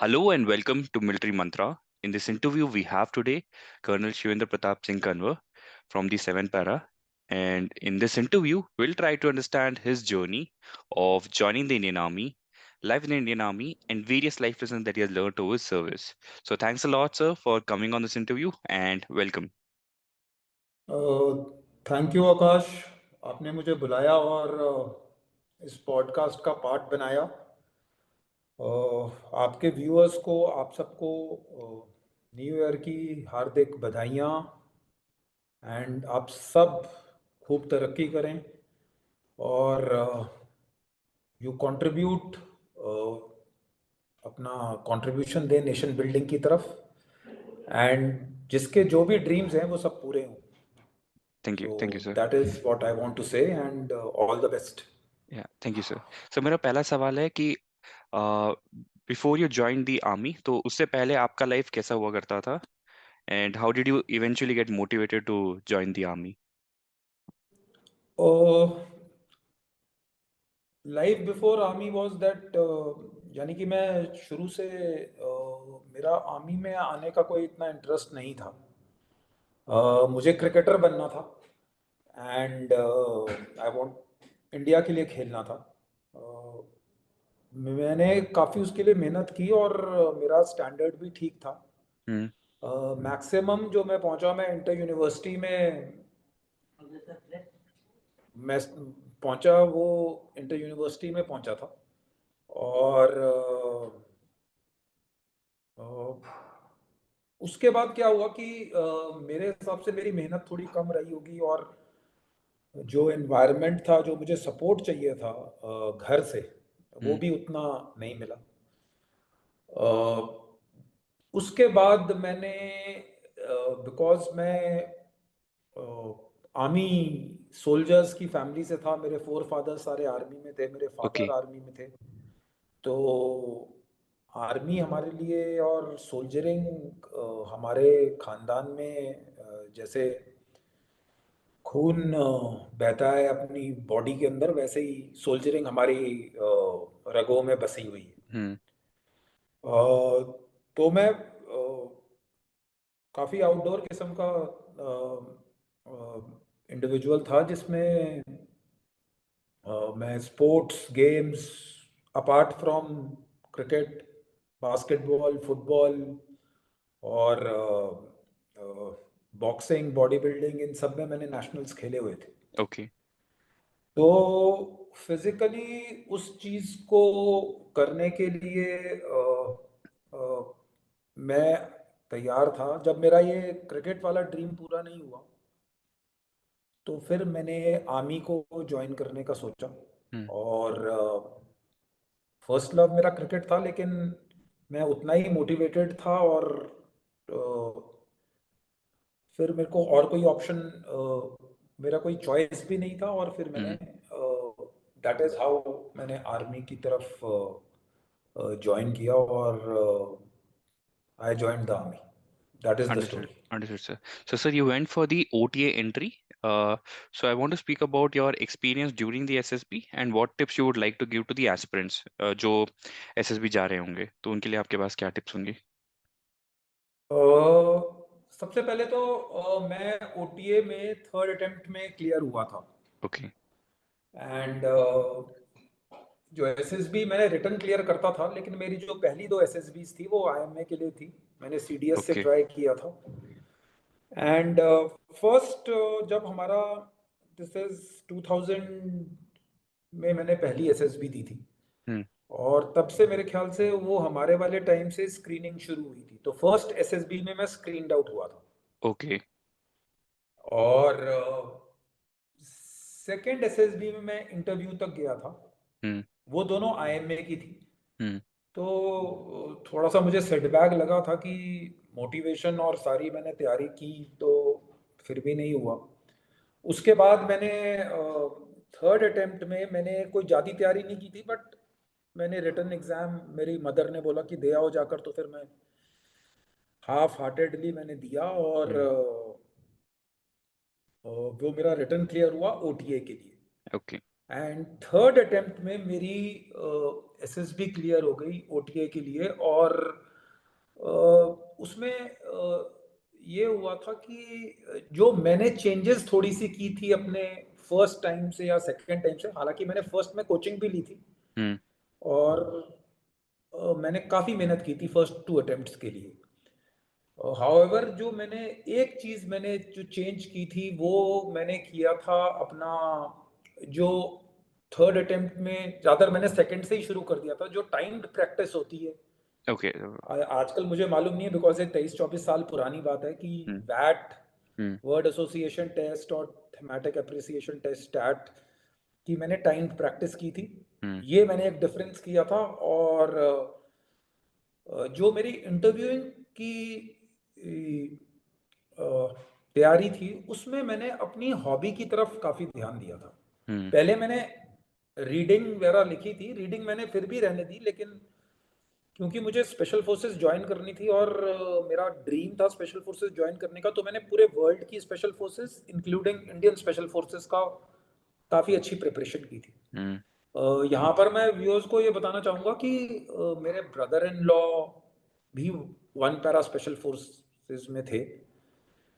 Hello and welcome to Military Mantra. In this interview, we have today Colonel Shivendra Pratap Singh Kanwar from the 7th Para. And in this interview, we'll try to understand his journey of joining the Indian Army, life in the Indian Army, and various life lessons that he has learned over his service. So, thanks a lot, sir, for coming on this interview and welcome. Thank you Akash. आपने मुझे बुलाया और इस podcast का part बनाया। आपके viewers को, आप सबको न्यू ईयर की हार्दिक बधाइयाँ। एंड आप सब खूब तरक्की करें और यू कंट्रीब्यूट, अपना कंट्रीब्यूशन दें नेशन बिल्डिंग की तरफ। एंड जिसके जो भी ड्रीम्स हैं वो सब पूरे हों। Thank you, So sir. that is what I want to say, and all the best. Yeah, thank you, sir. So, मेरा पहला सवाल है कि before you join the army, तो उससे पहले आपका लाइफ कैसा हुआ करता था? And how did you eventually get motivated to join the army? Uh, Life before army was that, यानी कि मैं शुरू से मेरा आर्मी में आने का कोई इतना इंटरेस्ट नहीं था। मुझे क्रिकेटर बनना था एंड आई वांट इंडिया के लिए खेलना था। uh, मैंने काफ़ी उसके लिए मेहनत की और मेरा स्टैंडर्ड भी ठीक था। Hmm. मैक्सिमम जो मैं पहुंचा, मैं इंटर यूनिवर्सिटी में मैं पहुंचा, वो इंटर यूनिवर्सिटी में पहुंचा था। और उसके बाद क्या हुआ कि मेरे हिसाब से मेरी मेहनत थोड़ी कम रही होगी और जो एनवायरनमेंट था, जो मुझे सपोर्ट चाहिए था घर से, वो Hmm. भी उतना नहीं मिला। उसके बाद मैंने, बिकॉज मैं आर्मी सोल्जर्स की फैमिली से था, मेरे फोर फादर सारे आर्मी में थे, मेरे फादर Okay. आर्मी में थे। तो आर्मी हमारे लिए और सोल्जरिंग हमारे खानदान में जैसे खून बहता है अपनी बॉडी के अंदर, वैसे ही सोल्जरिंग हमारी रगों में बसी हुई है। Hmm. तो मैं काफ़ी आउटडोर किस्म का इंडिविजुअल था, जिसमें मैं sports games apart from cricket, basketball, football और बॉक्सिंग, बॉडी बिल्डिंग, इन सब में मैंने नेशनल्स खेले हुए थे। Okay. तो फिजिकली उस चीज़ को करने के लिए अ, मैं तैयार था। जब मेरा ये क्रिकेट वाला ड्रीम पूरा नहीं हुआ, तो फिर मैंने आर्मी को ज्वाइन करने का सोचा। Hmm. और फर्स्ट लव मेरा क्रिकेट था, लेकिन मैं उतना ही मोटिवेटेड था और अ, फिर मेरे को और कोई ऑप्शन, मेरा कोई चॉइस भी नहीं था। और फिर मैंने, Hmm. दैट इज़ हाउ मैंने आर्मी की तरफ ज्वाइन किया और I joined the army. That is the Understood. Story. Understood, sir. So, sir, you went for the OTA entry. So, I want to speak about your experience during the SSB and what tips you would like to give to the aspirants जो SSB जा रहे होंगे, तो उनके लिए आपके पास क्या tips होंगे? सबसे पहले तो मैं ओटीए में थर्ड अटेम्प्ट में क्लियर हुआ था। Okay. एंड जो एसएसबी मैंने रिटर्न क्लियर करता था, लेकिन मेरी जो पहली दो एसएसबीज थी वो आईएमए के लिए थी। मैंने सीडीएस से Okay. ट्राई किया था। एंड फर्स्ट, जब हमारा, दिस इज 2000 में मैंने पहली एसएसबी दी थी। Hmm. और तब से मेरे ख्याल से वो हमारे वाले टाइम से स्क्रीनिंग शुरू हुई थी। तो फर्स्ट एसएसबी में मैं स्क्रीनड आउट हुआ था। Okay. और सेकेंड एसएसबी में मैं इंटरव्यू तक गया था। Hmm. वो दोनों आईएमए की थी। Hmm. तो थोड़ा सा मुझे सेटबैक लगा था कि मोटिवेशन और सारी मैंने तैयारी की, तो फिर भी नहीं हुआ। उसके बाद मैंने थर्ड अटेम्प्ट में मैंने कोई ज़्यादा तैयारी नहीं की थी, बट मैंने रिटर्न एग्ज़ाम, मेरी मदर ने बोला कि दे आओ जाकर, तो फिर मैं हाफ हार्टेडली मैंने दिया। और Hmm. वो मेरा रिटर्न क्लियर हुआ ओटीए के लिए। Okay. एंड थर्ड अटेम्प्ट में मेरी एसएसबी क्लियर हो गई ओटीए के लिए। और उसमें ये हुआ था कि जो मैंने चेंजेस थोड़ी सी की थी अपने फर्स्ट टाइम से या सेकंड टाइम से, हालांकि मैंने फर्स्ट में कोचिंग भी ली थी हम्म और मैंने काफ़ी मेहनत की थी फर्स्ट 2 अटेम्प्ट्स के लिए। हाउएवर जो मैंने एक चीज़ मैंने जो चेंज की थी वो मैंने किया था अपना, जो थर्ड अटेम्प्ट में ज़्यादातर मैंने सेकंड से ही शुरू कर दिया था, जो टाइम्ड प्रैक्टिस होती है। ओके। आजकल मुझे मालूम नहीं है बिकॉज ये 23-24 साल पुरानी बात है कि हम्म वैट, हम्म वर्ड एसोसिएशन टेस्ट और थेमेटिक अप्रिसिएशन टेस्ट स्टैट की मैंने टाइम्ड प्रैक्टिस की थी। हम्म ये मैंने एक डिफरेंस किया था। और जो मेरी इंटरव्यूइंग की तैयारी थी उसमें मैंने अपनी हॉबी की तरफ काफ़ी ध्यान दिया था। हम्म पहले मैंने रीडिंग वगैरह लिखी थी, रीडिंग मैंने फिर भी रहने दी, लेकिन क्योंकि मुझे स्पेशल फोर्सेस ज्वाइन करनी थी और मेरा ड्रीम था स्पेशल फोर्सेस ज्वाइन करने का, तो मैंने पूरे वर्ल्ड की special forces including Indian special forces का काफ़ी अच्छी प्रिपरेशन की थी। हम्म यहाँ पर मैं व्यूअर्स को ये बताना चाहूँगा कि मेरे ब्रदर इन लॉ भी वन पैरा स्पेशल फोर्सेस में थे,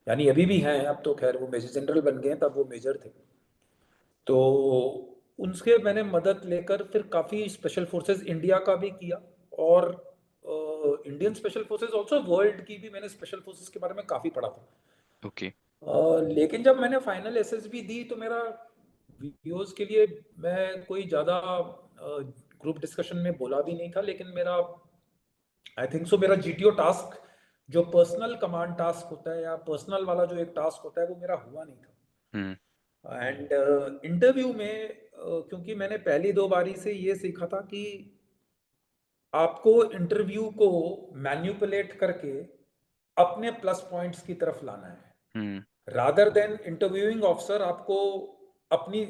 यानी अभी भी हैं, अब तो खैर वो मेजर जनरल बन गए हैं, तब वो मेजर थे। तो उनसे मैंने मदद लेकर फिर काफ़ी स्पेशल फोर्सेस इंडिया का भी किया और Indian special forces also world की भी मैंने स्पेशल फोर्सेस के बारे में काफ़ी पढ़ा था। ओके। लेकिन जब मैंने फाइनल एसएसबी दी तो मेरा वीडियोस के लिए मैं कोई ज़्यादा ग्रुप डिस्कशन में बोला भी नहीं था, लेकिन मेरा आई थिंक सो मेरा जीटीओ टास्क जो पर्सनल कमांड टास्क होता है या पर्सनल वाला जो एक टास्क होता है वो मेरा हुआ नहीं था। हम्म एंड इंटरव्यू में क्योंकि मैंने पहली 2 बारी से ये सीखा था कि आपको इंटरव्यू को मैन्युपुलेट करके अपने प्लस पॉइंट्स की तरफ लाना है, हम्म रादर देन इंटरव्यूइंग ऑफिसर आपको अपनी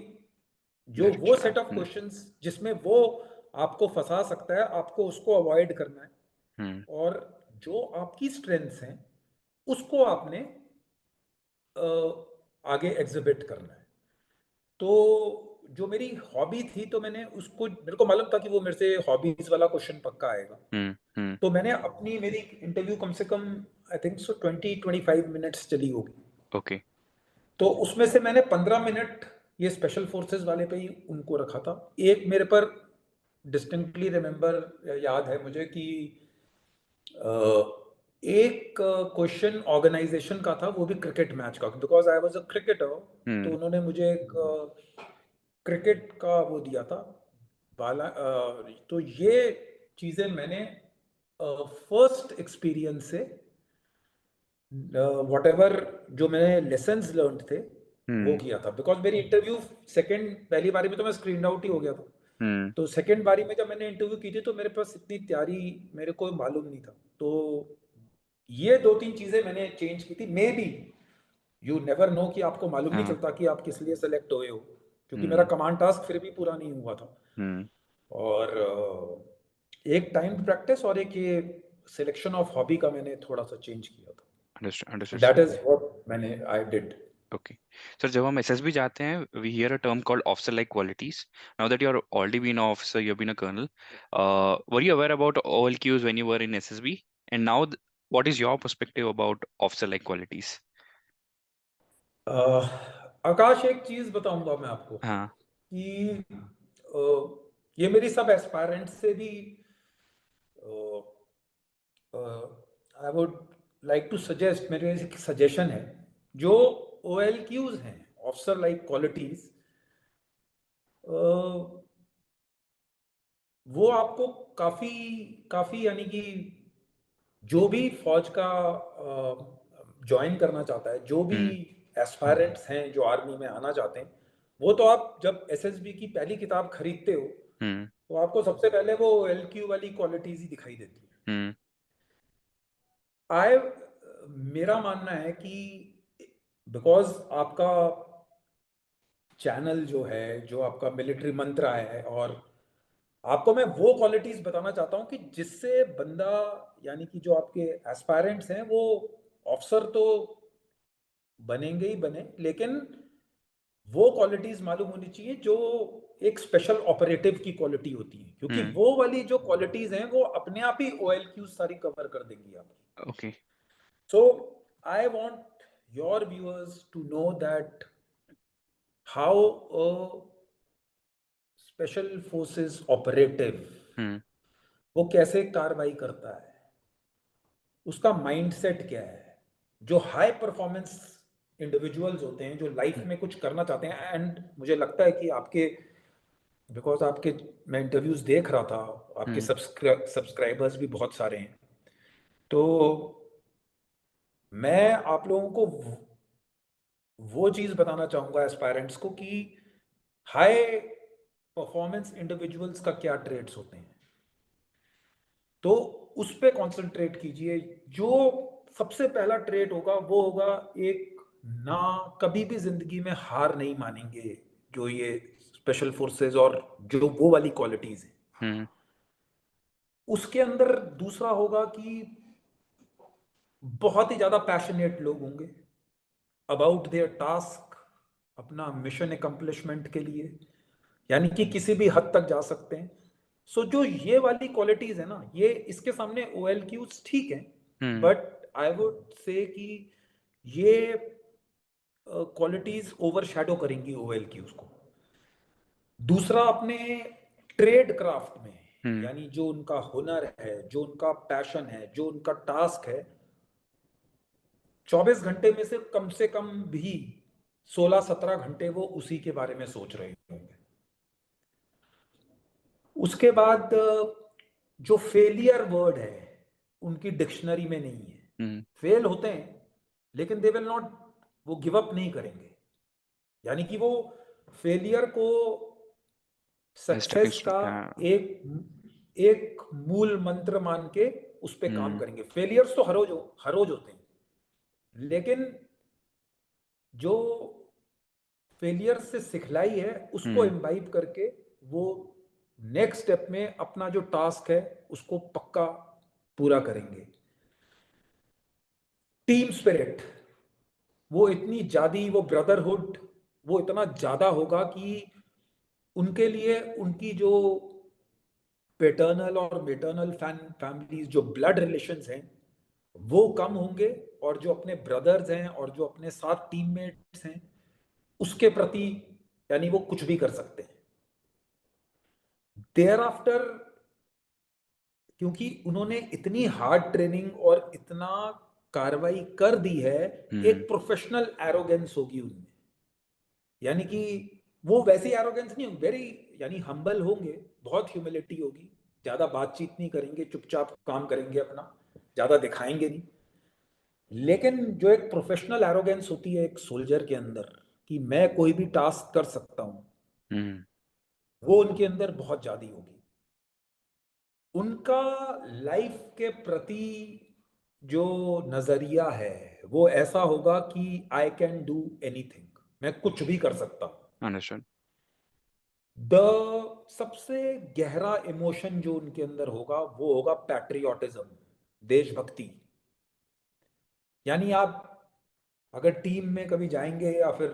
जो वो निरीक्षण। सेट ऑफ क्वेश्चंस जिसमें वो आपको फंसा सकता है आपको उसको अवॉइड करना है, हम्म और जो आपकी स्ट्रेंथ्स हैं उसको आपने आगे एग्जिबिट करना है। तो जो मेरी हॉबी थी तो मैंने उसको, मेरे को मालूम था कि वो मेरे से हॉबीज वाला क्वेश्चन पक्का आएगा, हम्म। तो मैंने अपनी मेरी इंटरव्यू कम से कम आई थिंक सो 20-25 मिनट्स चली होगी। ओके। तो उसमें से मैंने 15 मिनट ये स्पेशल फोर्सेस वाले पे ही उनको रखा था। एक मेरे पर डिस्टिंक्टली रिमेम्बर याद है मुझे कि एक क्वेश्चन ऑर्गेनाइजेशन का था, वो भी क्रिकेट मैच का, because I was a cricketer. तो हम्म उन्होंने मुझे एक क्रिकेट का वो दिया था बाला। तो ये चीज़ें मैंने फर्स्ट एक्सपीरियंस से वट एवर जो मैंने लेसन्स लर्न थे वो हम्म किया था, बिकॉज मेरी इंटरव्यू सेकंड, पहली बारी में तो मैं स्क्रीन आउट ही हो गया था। हम्म तो सेकंड बारी में जब मैंने इंटरव्यू की थी तो मेरे पास इतनी तैयारी मेरे को मालूम नहीं था। तो ये 2-3 चीज़ें मैंने चेंज की थी, may be you never know कि आपको मालूम नहीं हाँ। चलता कि आप किस लिए सेलेक्ट हुए हो, क्योंकि मेरा हम्म कमांड टास्क फिर भी पूरा नहीं हुआ था। हम्म। और एक टाइम प्रैक्टिस और एक ये सिलेक्शन ऑफ हॉबी का मैंने थोड़ा सा चेंज किया अंडरस्टूड था, understood that sir. Is what मैंने आई डिड। ओके सर, जब हम एसएसबी जाते हैं we hear a term called officer like qualities. Now that you are already been officer, you have been a colonel, were you aware about OLQs when you were in SSB, and now what is your perspective about officer like qualities? Akash, एक चीज बताऊंगा मैं आपको हाँ। कि ये मेरी सब एस्पायरेंट्स से भी I would like to suggest, मेरे एक सजेशन है, जो OLQs हैं, ऑफिसर लाइक क्वालिटीज, वो आपको काफी काफी यानी कि जो भी फौज का ज्वाइन करना चाहता है, जो भी हम्म एस्पायरेंट्स हैं जो आर्मी में आना चाहते हैं, वो तो आप जब एसएसबी की पहली किताब खरीदते हो हम्म तो आपको सबसे पहले वो LQ वाली क्वालिटीज ही दिखाई देती हम्म है। आए मेरा मानना है कि बिकॉज आपका चैनल जो है, जो आपका मिलिट्री मंत्र है, और आपको मैं वो क्वालिटीज बताना चाहता हूँ कि जिससे बंदा, यानी कि जो आपके एस्पायरेंट्स हैं वो ऑफिसर तो बनेंगे ही बने, लेकिन वो क्वालिटीज मालूम होनी चाहिए जो एक स्पेशल ऑपरेटिव की क्वालिटी होती है, क्योंकि हम्म। वो वाली जो क्वालिटीज हैं वो अपने आप ही OLQ सारी कवर कर देंगी आपकी। Okay. So I want your viewers to know that how a special forces operative hmm. वो कैसे कार्रवाई करता है, उसका माइंडसेट क्या है। जो हाई परफॉर्मेंस इंडिविजुअल्स होते हैं जो लाइफ में कुछ करना चाहते हैं, एंड मुझे लगता है कि आपके, बिकॉज आपके, मैं इंटरव्यूज देख रहा था, आपके हम्म। सब्सक्राइबर्स भी बहुत सारे हैं, तो मैं आप लोगों को वो चीज बताना चाहूंगा एस्पायरेंट्स को कि हाई परफॉर्मेंस इंडिविजुअल्स का क्या ट्रेड्स होते हैं, तो उस पे कंसंट्रेट कीजिए। जो सबसे पहला ट्रेड होगा वो होगा एक, ना कभी भी जिंदगी में हार नहीं मानेंगे जो ये स्पेशल फोर्सेस और जो वो वाली क्वालिटीज हैं। हम्म। उसके अंदर दूसरा होगा कि बहुत ही ज्यादा पैशनेट लोग होंगे अबाउट देयर टास्क, अपना मिशन एकम्प्लिशमेंट के लिए, यानी कि किसी भी हद तक जा सकते हैं। सो जो ये वाली क्वालिटीज है ना, ये इसके सामने OLQs ठीक है, हम्म। बट आई वुड से कि ये क्वालिटीज ओवरशैडो करेंगी OLQs को। दूसरा, अपने ट्रेड क्राफ्ट में, हम्म। यानी जो उनका हुनर है, जो उनका पैशन है, जो उनका टास्क है, 24 घंटे में से कम भी 16-17 घंटे वो उसी के बारे में सोच रहे होंगे। उसके बाद जो फेलियर वर्ड है उनकी डिक्शनरी में नहीं है। हम्म। फेल होते हैं लेकिन दे विल नॉट, वो गिव अप नहीं करेंगे, यानी कि वो फेलियर को स्टेपिंग सक्सेस स्टोन, का हाँ। एक एक मूल मंत्र मान के उस पर काम हम्म। करेंगे। फेलियर्स तो हर रोज होते हैं, लेकिन जो फेलियर से सिखलाई है उसको हम्म। इम्बाइब करके वो नेक्स्ट स्टेप में अपना जो टास्क है उसको पक्का पूरा करेंगे। टीम स्पिरिट, वो इतनी ज्यादा, वो ब्रदरहुड वो इतना ज्यादा होगा कि उनके लिए उनकी जो पेटर्नल और मेटर्नल फैमिलीज, जो ब्लड रिलेशंस हैं वो कम होंगे, और जो अपने ब्रदर्स हैं और जो अपने साथ टीममेट्स हैं उसके प्रति, यानी वो कुछ भी कर सकते हैं। देयर आफ्टर, क्योंकि उन्होंने इतनी हार्ड ट्रेनिंग और इतना कार्रवाई कर दी है, हम्म। एक प्रोफेशनल एरोगेंस होगी उनमें, यानी कि वो वैसी एरोगेंस नहीं, वेरी, यानी हम्बल होंगे, बहुत ह्यूमिलिटी होगी, ज्यादा बातचीत नहीं करेंगे, चुपचाप काम करेंगे अपना, ज्यादा दिखाएंगे नहीं। लेकिन जो एक प्रोफेशनल एरोगेंस होती है एक सोल्जर के अंदर कि मैं कोई भी टास्क कर सकता हूं, हम्म। वो उनके अंदर बहुत ज्यादा होगी। उनका लाइफ के प्रति जो नजरिया है वो ऐसा होगा कि आई कैन डू एनीथिंग, मैं कुछ भी कर सकता हूं। अंडरस्टूड। द सबसे गहरा इमोशन जो उनके अंदर होगा वो होगा पैट्रियोटिज्म, देशभक्ति। यानी आप अगर टीम में कभी जाएंगे या फिर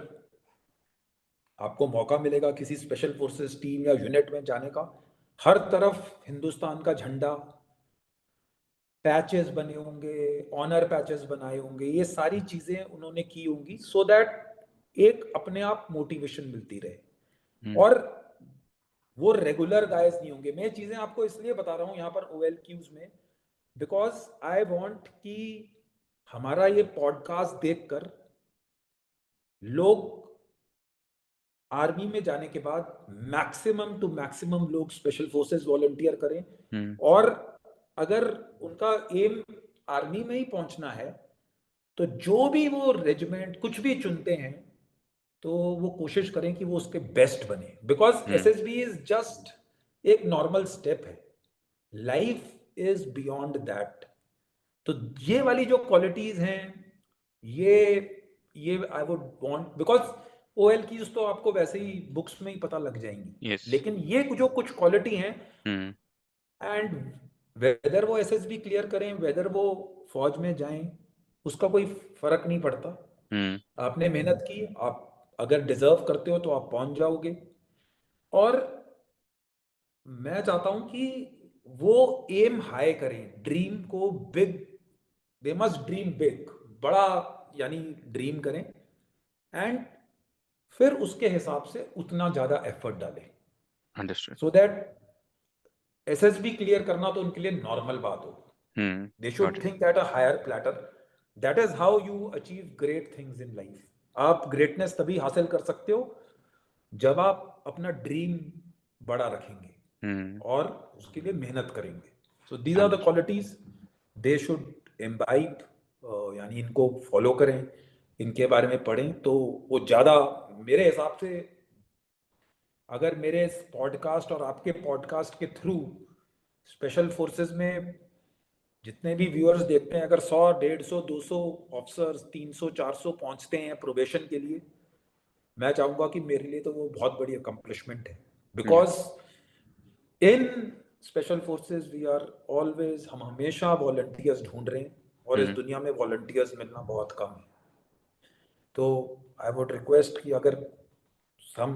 आपको मौका मिलेगा किसी स्पेशल फोर्सेस टीम या यूनिट में जाने का, हर तरफ हिंदुस्तान का झंडा, पैचेस बने होंगे, ऑनर पैचेस बनाए होंगे, ये सारी चीजें उन्होंने की होंगी सो दैट एक अपने आप मोटिवेशन मिलती रहे। हम्म। और वो रेगुलर गाइस नहीं होंगे। मैं ये चीजें आपको इसलिए बता रहा हूं यहाँ पर OLQs में, बिकॉज आई वांट कि हमारा ये पॉडकास्ट देखकर लोग आर्मी में जाने के बाद मैक्सिमम टू मैक्सिमम लोग स्पेशल फोर्सेस वॉलंटियर करें। हम्म। और अगर उनका एम आर्मी में ही पहुंचना है तो जो भी वो रेजिमेंट कुछ भी चुनते हैं तो वो कोशिश करें कि वो उसके बेस्ट बने, because hmm. SSB is just एक नॉर्मल स्टेप है, लाइफ इज बियॉन्ड दैट। तो ये वाली जो क्वालिटीज हैं, ये ये I would want, because OLQs तो आपको वैसे ही बुक्स में ही पता लग जाएंगी, यस। लेकिन ये जो कुछ क्वालिटी हैं, हम्म। एंड वेदर वो SSB क्लियर करें, वेदर वो फौज में जाएं, उसका कोई फर्क नहीं पड़ता। हम्म। आपने मेहनत की, आप अगर डिजर्व करते हो तो आप पहुंच जाओगे। और मैं चाहता हूं कि वो एम हाई करें, ड्रीम को big, they must dream big, बड़ा यानी ड्रीम करें, एंड फिर उसके हिसाब से उतना ज्यादा एफर्ट डालें, understood. So that SSB clear करना तो उनके लिए नॉर्मल बात हो। They got should think at a higher platter. That is how you achieve great things in life. आप ग्रेटनेस तभी हासिल कर सकते हो जब आप अपना ड्रीम बड़ा रखेंगे इट। और उसके लिए मेहनत करेंगे। So these are the understood. Qualities they should imbibe, यानी इनको फॉलो करें, इनके बारे में पढ़ें तो वो ज़्यादा, मेरे हिसाब से अगर मेरे इस पॉडकास्ट और आपके पॉडकास्ट के थ्रू स्पेशल फोर्सेस में जितने भी व्यूअर्स देखते हैं, अगर 100, 150, 200 ऑफिसर्स, 300, 400 पहुंचते हैं प्रोबेशन के लिए, मैं चाहूंगा कि मेरे लिए तो वो बहुत बड़ी अकम्पलिशमेंट है। Yeah. Because in special forces we are always, हम हमेशा वॉलंटियर्स ढूंढ रहे हैं और इस हम्म। दुनिया में वॉलंटियर्स मिलना बहुत कम है। तो आई वुड रिक्वेस्ट कि अगर हम,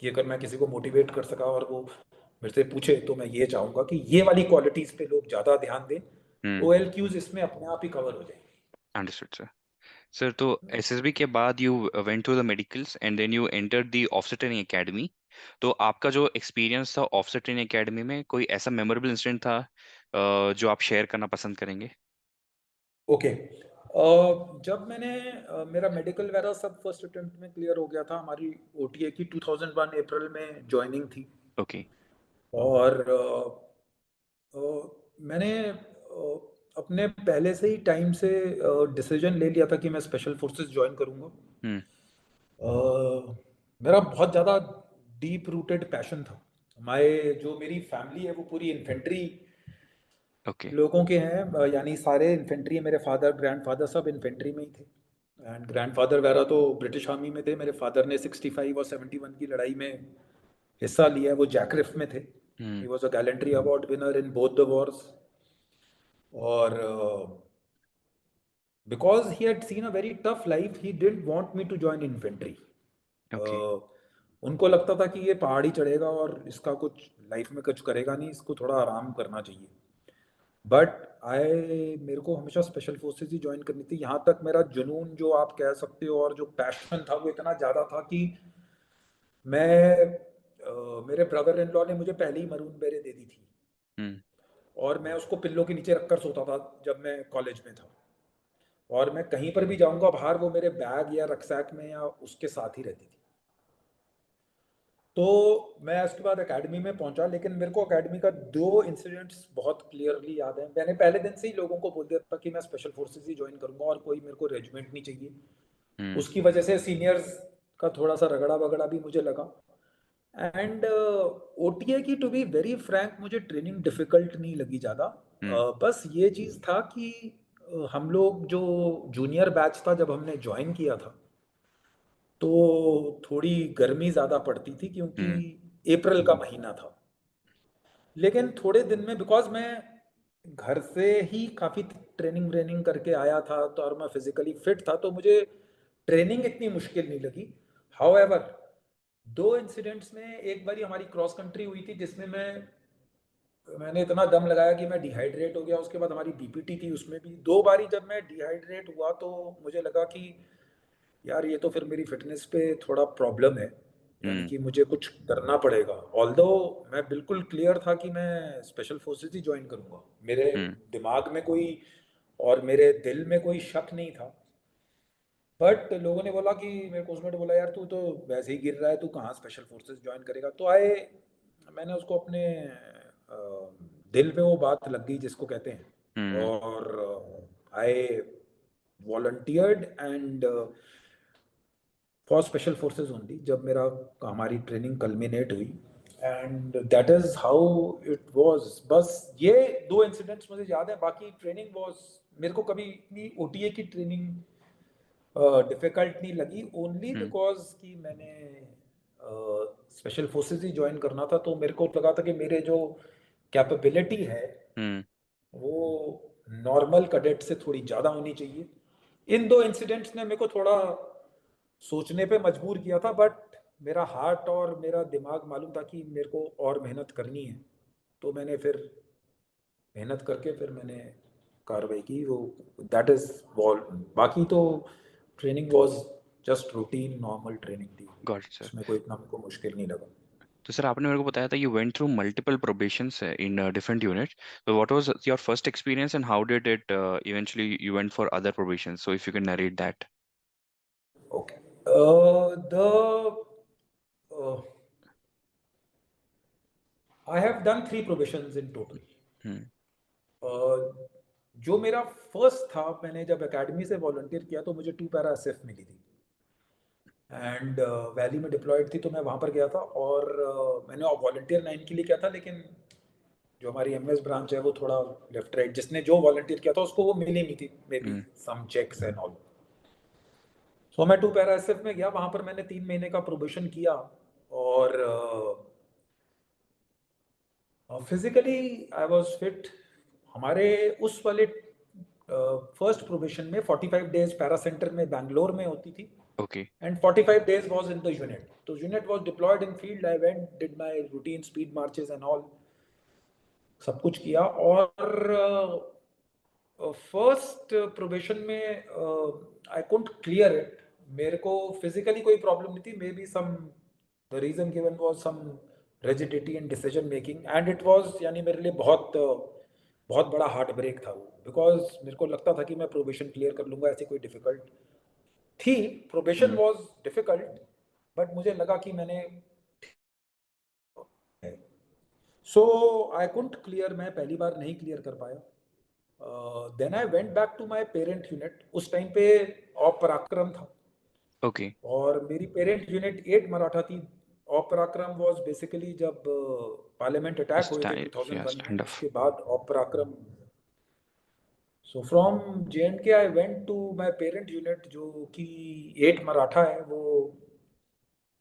कि अगर मैं किसी को मोटिवेट कर सका और वो मेरे से पूछे, तो मैं ये चाहूंगा कि ये वाली क्वालिटीज पे लोग ज्यादा ध्यान दें। हम्म। ओ एल क्यूज इसमें अपने आप ही कवर हो जाएंगे। Understood sir. सर, तो एसएसबी के बाद you went to the medicals and then you entered the officer training academy. तो आपका जो एक्सपीरियंस था ऑफिसर ट्रेनिंग एकेडमी में, कोई ऐसा मेमोरेबल इंसिडेंट था जो आप शेयर करना पसंद करेंगे? ओके। जब मैंने मेरा मेडिकल वगैरह सब फर्स्ट अटेम्प्ट में क्लियर हो गया था, हमारी ओटीए की 2001 अप्रैल में ज्वाइनिंग थी। ओके। और मैंने अपने पहले से ही टाइम से डिसीजन ले लिया था कि मैं स्पेशल फोर्सेस ज्वाइन करूंगा। हम्म। मेरा बहुत ज़्यादा डीप रूटेड पैशन था। हमारे जो मेरी फैमिली है वो पूरी इन्फेंट्री ओके। लोगों के हैं, यानी सारे इन्फेंट्री, मेरे फादर ग्रैंडफादर सब इन्फेंट्री में ही थे। एंड ग्रैंडफादर वगैरह तो ब्रिटिश आर्मी में थे। मेरे फादर ने 65 और 71 की लड़ाई में हिस्सा लिया है, वो जैकरिफ में थे। Hmm. He was a gallantry award winner in both the wars. और because he had seen a very tough life, he didn't want me to join infantry. Okay. उनको लगता था कि ये पहाड़ी चढ़ेगा और इसका कुछ लाइफ में कुछ करेगा नहीं, इसको थोड़ा आराम करना चाहिए। बट मेरे को हमेशा स्पेशल फोर्सेस ही ज्वाइन करनी थी। यहाँ तक मेरा जुनून जो आप कह सकते हो और जो पैशन था वो इतना ज़्यादा था कि मेरे ब्रदर इन लॉ ने मुझे पहले ही मरून बेरे दे दी थी, हम्म। और मैं उसको पिल्लों के नीचे रखकर सोता था जब मैं कॉलेज में था। और मैं कहीं पर भी जाऊंगा बाहर, वो मेरे बैग या रक्सैक में या उसके साथ ही रहती थी। तो मैं उसके बाद एकेडमी में पहुंचा, लेकिन मेरे को एकेडमी का दो इंसिडेंट्स बहुत क्लियरली याद है। मैंने पहले दिन से ही लोगों को बोल दिया था कि मैं स्पेशल फोर्सेस ही ज्वाइन करूंगा और कोई मेरे को रेजिमेंट नहीं चाहिए। हम्म। उसकी वजह से सीनियर्स का थोड़ा सा रगड़ा वगड़ा भी मुझे लगा। एंड ओटीए की, टू बी वेरी फ्रैंक, मुझे ट्रेनिंग डिफिकल्ट नहीं लगी ज़्यादा। हम्म। बस ये चीज़ था कि हम लोग जो जूनियर बैच था जब हमने ज्वाइन किया था, तो थोड़ी गर्मी ज़्यादा पड़ती थी क्योंकि हम्म। अप्रैल का महीना था। लेकिन थोड़े दिन में, बिकॉज मैं घर से ही काफ़ी ट्रेनिंग व्रेनिंग करके आया था तो, और मैं फिजिकली फिट था, तो मुझे ट्रेनिंग इतनी मुश्किल नहीं लगी। हाउएवर, दो इंसिडेंट्स में, एक बारी हमारी क्रॉस कंट्री हुई थी जिसमें मैंने इतना दम लगाया कि मैं डिहाइड्रेट हो गया। उसके बाद हमारी बीपीटी थी, उसमें भी दो बारी जब मैं डिहाइड्रेट हुआ तो मुझे लगा कि यार ये तो फिर मेरी फिटनेस पे थोड़ा प्रॉब्लम है, यानी हम्म। कि मुझे कुछ करना पड़ेगा। ऑल्दो मैं बिल्कुल क्लियर था कि मैं स्पेशल फोर्सेस ही ज्वाइन करूंगा, मेरे हम्म। दिमाग में कोई और मेरे दिल में कोई शक नहीं था। बट लोगों ने बोला कि, मेरे को उसमें तो बोला, यार तू तो वैसे ही गिर रहा है, तू कहाँ स्पेशल फोर्सेस ज्वाइन करेगा। तो मैंने उसको अपने दिल पे वो बात लग गई जिसको कहते हैं, हम्म। और I volunteered and for special forces only, जब मेरा हमारी ट्रेनिंग कल्मिनेट हुई। And that is how it was. बस ये दो इंसिडेंट्स मुझे याद है, बाकी ट्रेनिंग वाज, मेरे को कभी इतनी ओटीए की ट्रेनिंग डिफिकल्ट नहीं लगी, ओनली हम्म। बिकॉज कि मैंने स्पेशल फोर्सेस ही ज्वाइन करना था, तो मेरे को लगा था कि मेरे जो कैपेबिलिटी है हम्म। वो नॉर्मल कैडेट से थोड़ी ज़्यादा होनी चाहिए। इन दो इंसिडेंट्स ने मेरे को थोड़ा सोचने पे मजबूर किया था, बट मेरा हार्ट और मेरा दिमाग मालूम था कि मेरे को और मेहनत करनी है। तो मैंने फिर मेहनत करके फिर मैंने कार्रवाई की वो, दैट इज वॉल। बाकी तो training was just routine normal training थी, गॉट इट सर। उसमें कोई इतना मेरे को मुश्किल नहीं लगा। तो सर आपने मेरे को बताया था you went through multiple probations in different units, तो what was your first experience and how did it eventually you went for other probations, so if you can narrate that. Okay, the I have done 3 probations in total. Hmm. जो मेरा first था, मैंने जब academy से volunteer किया तो मुझे 2 para SF मिली थी, एंड वैली में डिप्लॉयड थी, तो मैं वहाँ पर गया था। और मैंने वॉलंटियर 9 के लिए किया था, लेकिन जो हमारी एमएस ब्रांच है वो थोड़ा लेफ्ट राइट, जिसने जो वॉलंटियर किया था उसको वो मिली नहीं थी, maybe hmm. Some checks and all. So मैं 2 पैरा एसएफ में गया, वहाँ पर मैंने 3 महीने का प्रोबेशन किया। और फिजिकली आई वॉज फिट। हमारे उस वाले फर्स्ट प्रोबेशन में 45 डेज पैरा सेंटर में बैंगलोर में होती थी, okay. and 45 days was in the unit. So unit was deployed in field. I went, did my routine speed marches and all, सब कुछ किया। और फर्स्ट प्रोबेशन में आई कुंट क्लियर इट। मेरे को फिजिकली कोई प्रॉब्लम नहीं थी, maybe some the reason given was some rigidity in decision making, and it was, यानी मेरे लिए बहुत बहुत बड़ा हार्ट ब्रेक था वो, बिकॉज मेरे को लगता था कि मैं प्रोबेशन क्लियर कर लूंगा, ऐसी कोई डिफिकल्ट थी। Probation hmm. Was difficult, but मुझे लगा कि मैंने, सो आई कुंट क्लियर, मैं पहली बार नहीं क्लियर कर पाया। Then I went back to my parent unit. उस टाइम पे ऑप पराक्रम था, ओके। और मेरी पेरेंट यूनिट 8 मराठा थी। ऑप पराक्रम वाज बेसिकली जब पार्लियामेंट अटैक हुए थे या 2001 में, स्टैंड ऑफ। उसके बाद op Parakram. So from JNK I went to my parent unit, जो कि 8 मराठा है, वो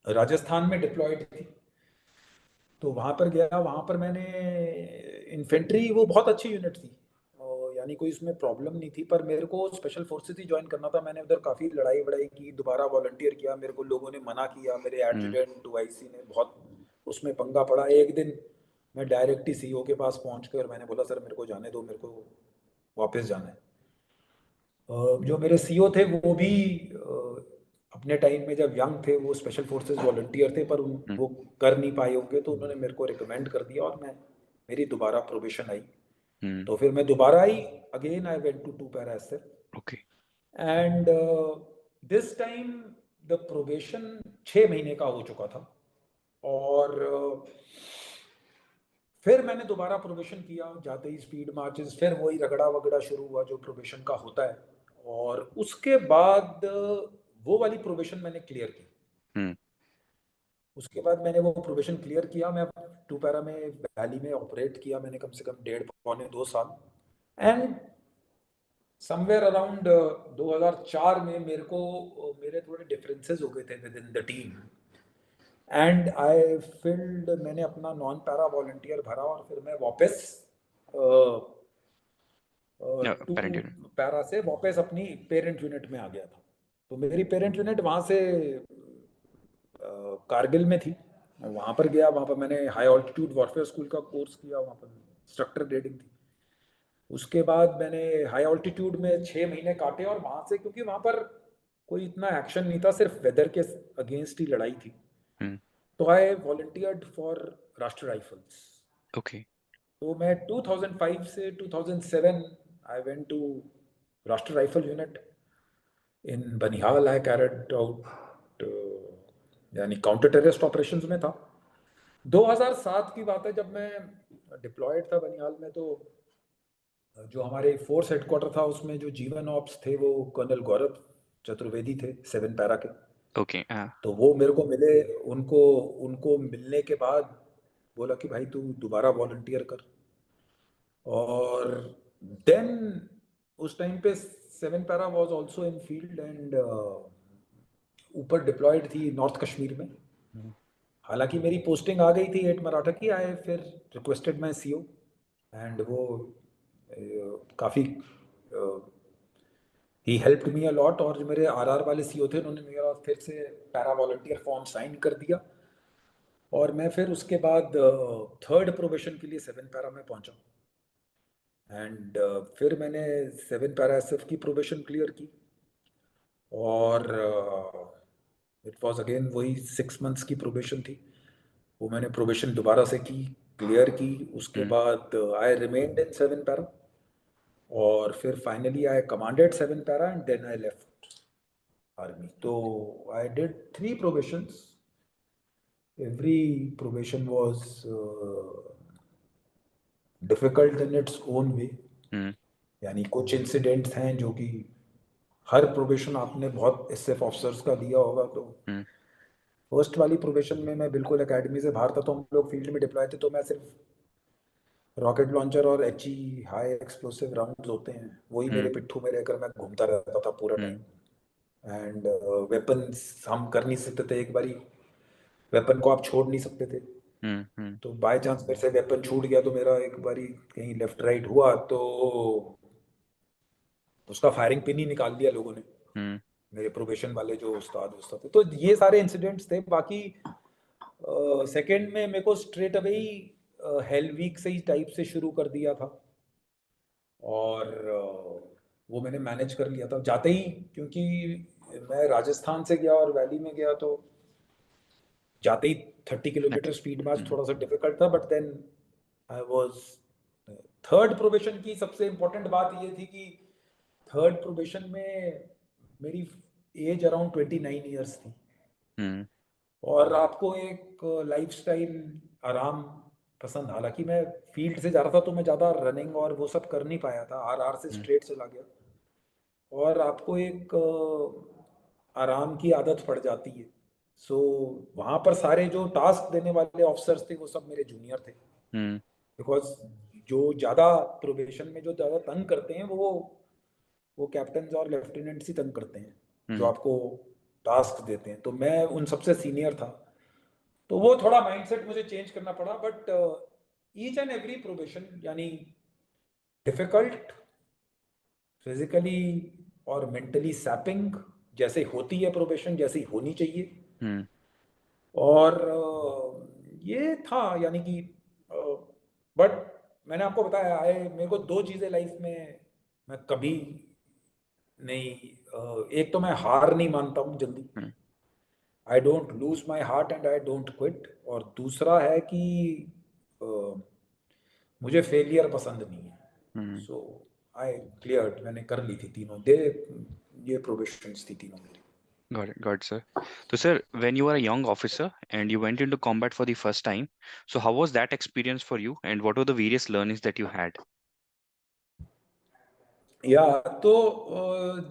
राजस्थान में डिप्लॉयड थी। तो वहाँ पर गया, वहाँ पर मैंने इन्फेंट्री, वो बहुत अच्छी यूनिट थी, और यानी कोई उसमें प्रॉब्लम नहीं थी, पर मेरे को स्पेशल फोर्सेस ही ज्वाइन करना था। मैंने उधर काफ़ी लड़ाई वड़ाई की, दोबारा वॉलंटियर किया, मेरे को लोगों ने मना किया, मेरे हम्म। एडजुटेंट 2IC ने बहुत उसमें पंगा पड़ा। एक दिन मैं डायरेक्ट ही CEO के पास पहुँच कर मैंने बोला, सर मेरे को जाने दो, मेरे को वापस जाना है। जो मेरे CEO थे वो भी अपने टाइम में जब यंग थे वो स्पेशल फोर्सेस वॉलंटियर थे, पर हम्म। वो कर नहीं पाए होंगे, तो उन्होंने मेरे को रिकमेंड कर दिया, और मैं, मेरी दोबारा प्रोबेशन आई। हम्म। तो फिर मैं दोबारा आई, again I went to 2 para SF, okay. And this time the probation 6 महीने का हो चुका था। और फिर मैंने दोबारा प्रोबेशन किया, जाते ही स्पीड मार्चेस, फिर वही रगड़ा वगड़ा शुरू हुआ जो प्रोबेशन का होता है। और उसके बाद वो वाली प्रोबेशन मैंने क्लियर की। हम्म। उसके बाद मैंने वो प्रोबेशन क्लियर किया, मैं 2 पैरा में वैली में ऑपरेट किया मैंने कम से कम 1.5 पौने 2 साल। एंड समवेयर अराउंड 2004 में मेरे को मेरे थोड़े डिफरेंसेस हो गए थे with in the team, and I field, मैंने अपना नॉन पैरा वॉलंटियर भरा, और फिर मैं वापस टू पेरेंट यूनिट। पैरा से वापस अपनी पेरेंट यूनिट में आ गया था। तो मेरी पेरेंट यूनिट वहाँ से कारगिल में थी। मैं वहाँ पर गया, वहाँ पर मैंने हाई ऑल्टीट्यूड वॉरफेयर स्कूल का कोर्स किया, वहाँ पर इंस्ट्रक्टर ग्रेडिंग थी। उसके बाद मैंने हाई ऑल्टीट्यूड में 6 महीने काटे, और वहाँ से, क्योंकि वहाँ पर कोई इतना एक्शन नहीं था, सिर्फ वेदर के अगेंस्ट ही लड़ाई थी, हम्म। तो आई वॉलंटियर्ड फॉर राष्ट्र राइफल्स। ओके। तो मैं 2005 से 2007 आई वेंट टू राष्ट्र rifle unit in Banihal. I carried out, यानी काउंटर टेररिस्ट ऑपरेशंस में था। 2007 की बात है, जब मैं डिप्लॉयड था बनिहाल में, तो जो हमारे फोर्स हेडक्वार्टर था उसमें जो जीवन ऑप्स थे वो कर्नल गौरव चतुर्वेदी थे, 7 पैरा के। ओके। हाँ। तो वो मेरे को मिले, उनको उनको मिलने के बाद बोला कि भाई तू दोबारा वॉलंटियर कर। और देन उस टाइम पे 7 para was also in field, and ऊपर डिप्लॉयड थी नॉर्थ कश्मीर में। हम्म। हालांकि मेरी पोस्टिंग आ गई थी 8 मराठा की, आए फिर रिक्वेस्टेड माय CEO, एंड वो काफ़ी he helped me a lot. और जो मेरे आरआर वाले सीईओ थे उन्होंने मेरा फिर से पैरा वॉलंटियर फॉर्म साइन कर दिया, और मैं फिर उसके बाद थर्ड प्रोबेशन के लिए 7 पैरा में पहुंचा। एंड फिर मैंने 7 पैरा एसएफ की प्रोबेशन क्लियर की, और इट वाज अगेन वही 6 मंथ्स की प्रोबेशन थी। वो मैंने प्रोबेशन दोबारा से की, क्लियर की। उसके हम्म बाद आई रिमेन्ड इन 7 पैरा, और फिर finally I commanded 7 para and then I left army. तो I did 3 probations। Every probation was difficult in its own way. Hmm यानी कुछ इंसिडेंट्स हैं जो कि हर प्रोबेशन आपने बहुत एसएफ ऑफिसर्स का दिया होगा, तो हम्म फर्स्ट वाली प्रोबेशन में मैं बिल्कुल एकेडमी से बाहर था, तो हम लोग फील्ड में डिप्लॉय थे, तो मैं सिर्फ रॉकेट लॉन्चर और एचई हाई एक्सप्लोसिव राउंड्स होते हैं वही मेरे हम्म पिट्ठू में रहकर मैं घूमता रहता था पूरा हम्म टाइम। एंड वेपन्स हम कर नहीं सकते थे, एक बारी वेपन को आप छोड़ नहीं सकते थे। हम्म तो बाय चांस मेरे से वेपन छूट गया, तो मेरा एक बारी कहीं लेफ्ट राइट हुआ तो उसका फायरिंग पिन ही निकाल दिया लोगों ने, हम्म मेरे प्रोबेशन वाले जो उस्ताद उस्ताद थे। तो ये सारे इंसिडेंट्स थे। बाकी सेकंड में मेरे को straight away he hello week से ही टाइप से शुरू कर दिया था, और वो मैंने मैनेज कर लिया था जाते ही, क्योंकि मैं राजस्थान से गया और वैली में गया, तो जाते ही 30 किलोमीटर अच्छा स्पीड मैच हम्म थोड़ा सा डिफिकल्ट था। But then I was third probation की सबसे इम्पोर्टेंट बात ये थी कि थर्ड प्रोबेशन में मेरी एज अराउंड 29 ईयर्स थी, हम्म और आपको एक लाइफस्टाइल आराम पसंद। हालांकि मैं फील्ड से जा रहा था, तो मैं ज़्यादा रनिंग और वो सब कर नहीं पाया था, आर से हम्म स्ट्रेट चला गया। और आपको एक आराम की आदत पड़ जाती है। सो वहाँ पर सारे जो टास्क देने वाले ऑफिसर्स थे वो सब मेरे जूनियर थे, हम्म बिकॉज जो ज़्यादा प्रोबेशन में जो ज़्यादा तंग करते हैं वो कैप्टन और लेफ्टिनेंट्स ही तंग करते हैं, जो हम्म आपको टास्क देते हैं। तो मैं उन सबसे सीनियर था, तो वो थोड़ा माइंडसेट मुझे चेंज करना पड़ा। But each and every probation यानी डिफिकल्ट, फिजिकली और मेंटली सैपिंग, जैसे होती है प्रोबेशन, जैसी होनी चाहिए। हम्म और ये था यानी कि, बट मैंने आपको बताया मेरे को दो चीज़ें लाइफ में मैं कभी नहीं, एक तो मैं हार नहीं मानता हूँ जल्दी, hmm I don't lose my heart and I don't quit. और दूसरा है कि अ, मुझे फेलियर पसंद नहीं है। हम्म सो आई क्लियर्ड, मैंने कर ली थी तीनों दे, ये प्रोबेशंस थी तीनों मेरी। got it, sir. So, sir, when you were a young officer and you went into combat for the first time, so how was that experience for you, and what were the various learnings that you had? या तो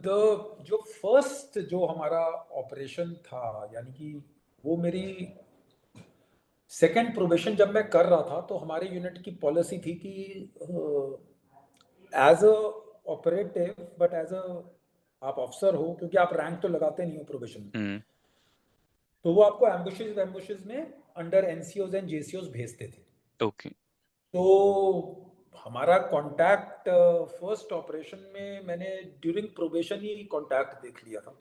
the जो first जो हमारा operation था, यानी कि वो मेरी सेकंड प्रोबेशन जब मैं कर रहा था, तो हमारे यूनिट की पॉलिसी थी कि as a operative, but as a आप अफसर हो, क्योंकि आप रैंक तो लगाते नहीं हो प्रोबेशन में, Hmm. तो वो आपको एम्बुशेस वैम्बुशेस में अंडर एनसीओज एंड जेसीओज भेजते थे। Okay. तो हमारा कांटेक्ट फर्स्ट ऑपरेशन में मैंने ड्यूरिंग प्रोबेशन ही कांटेक्ट देख लिया था।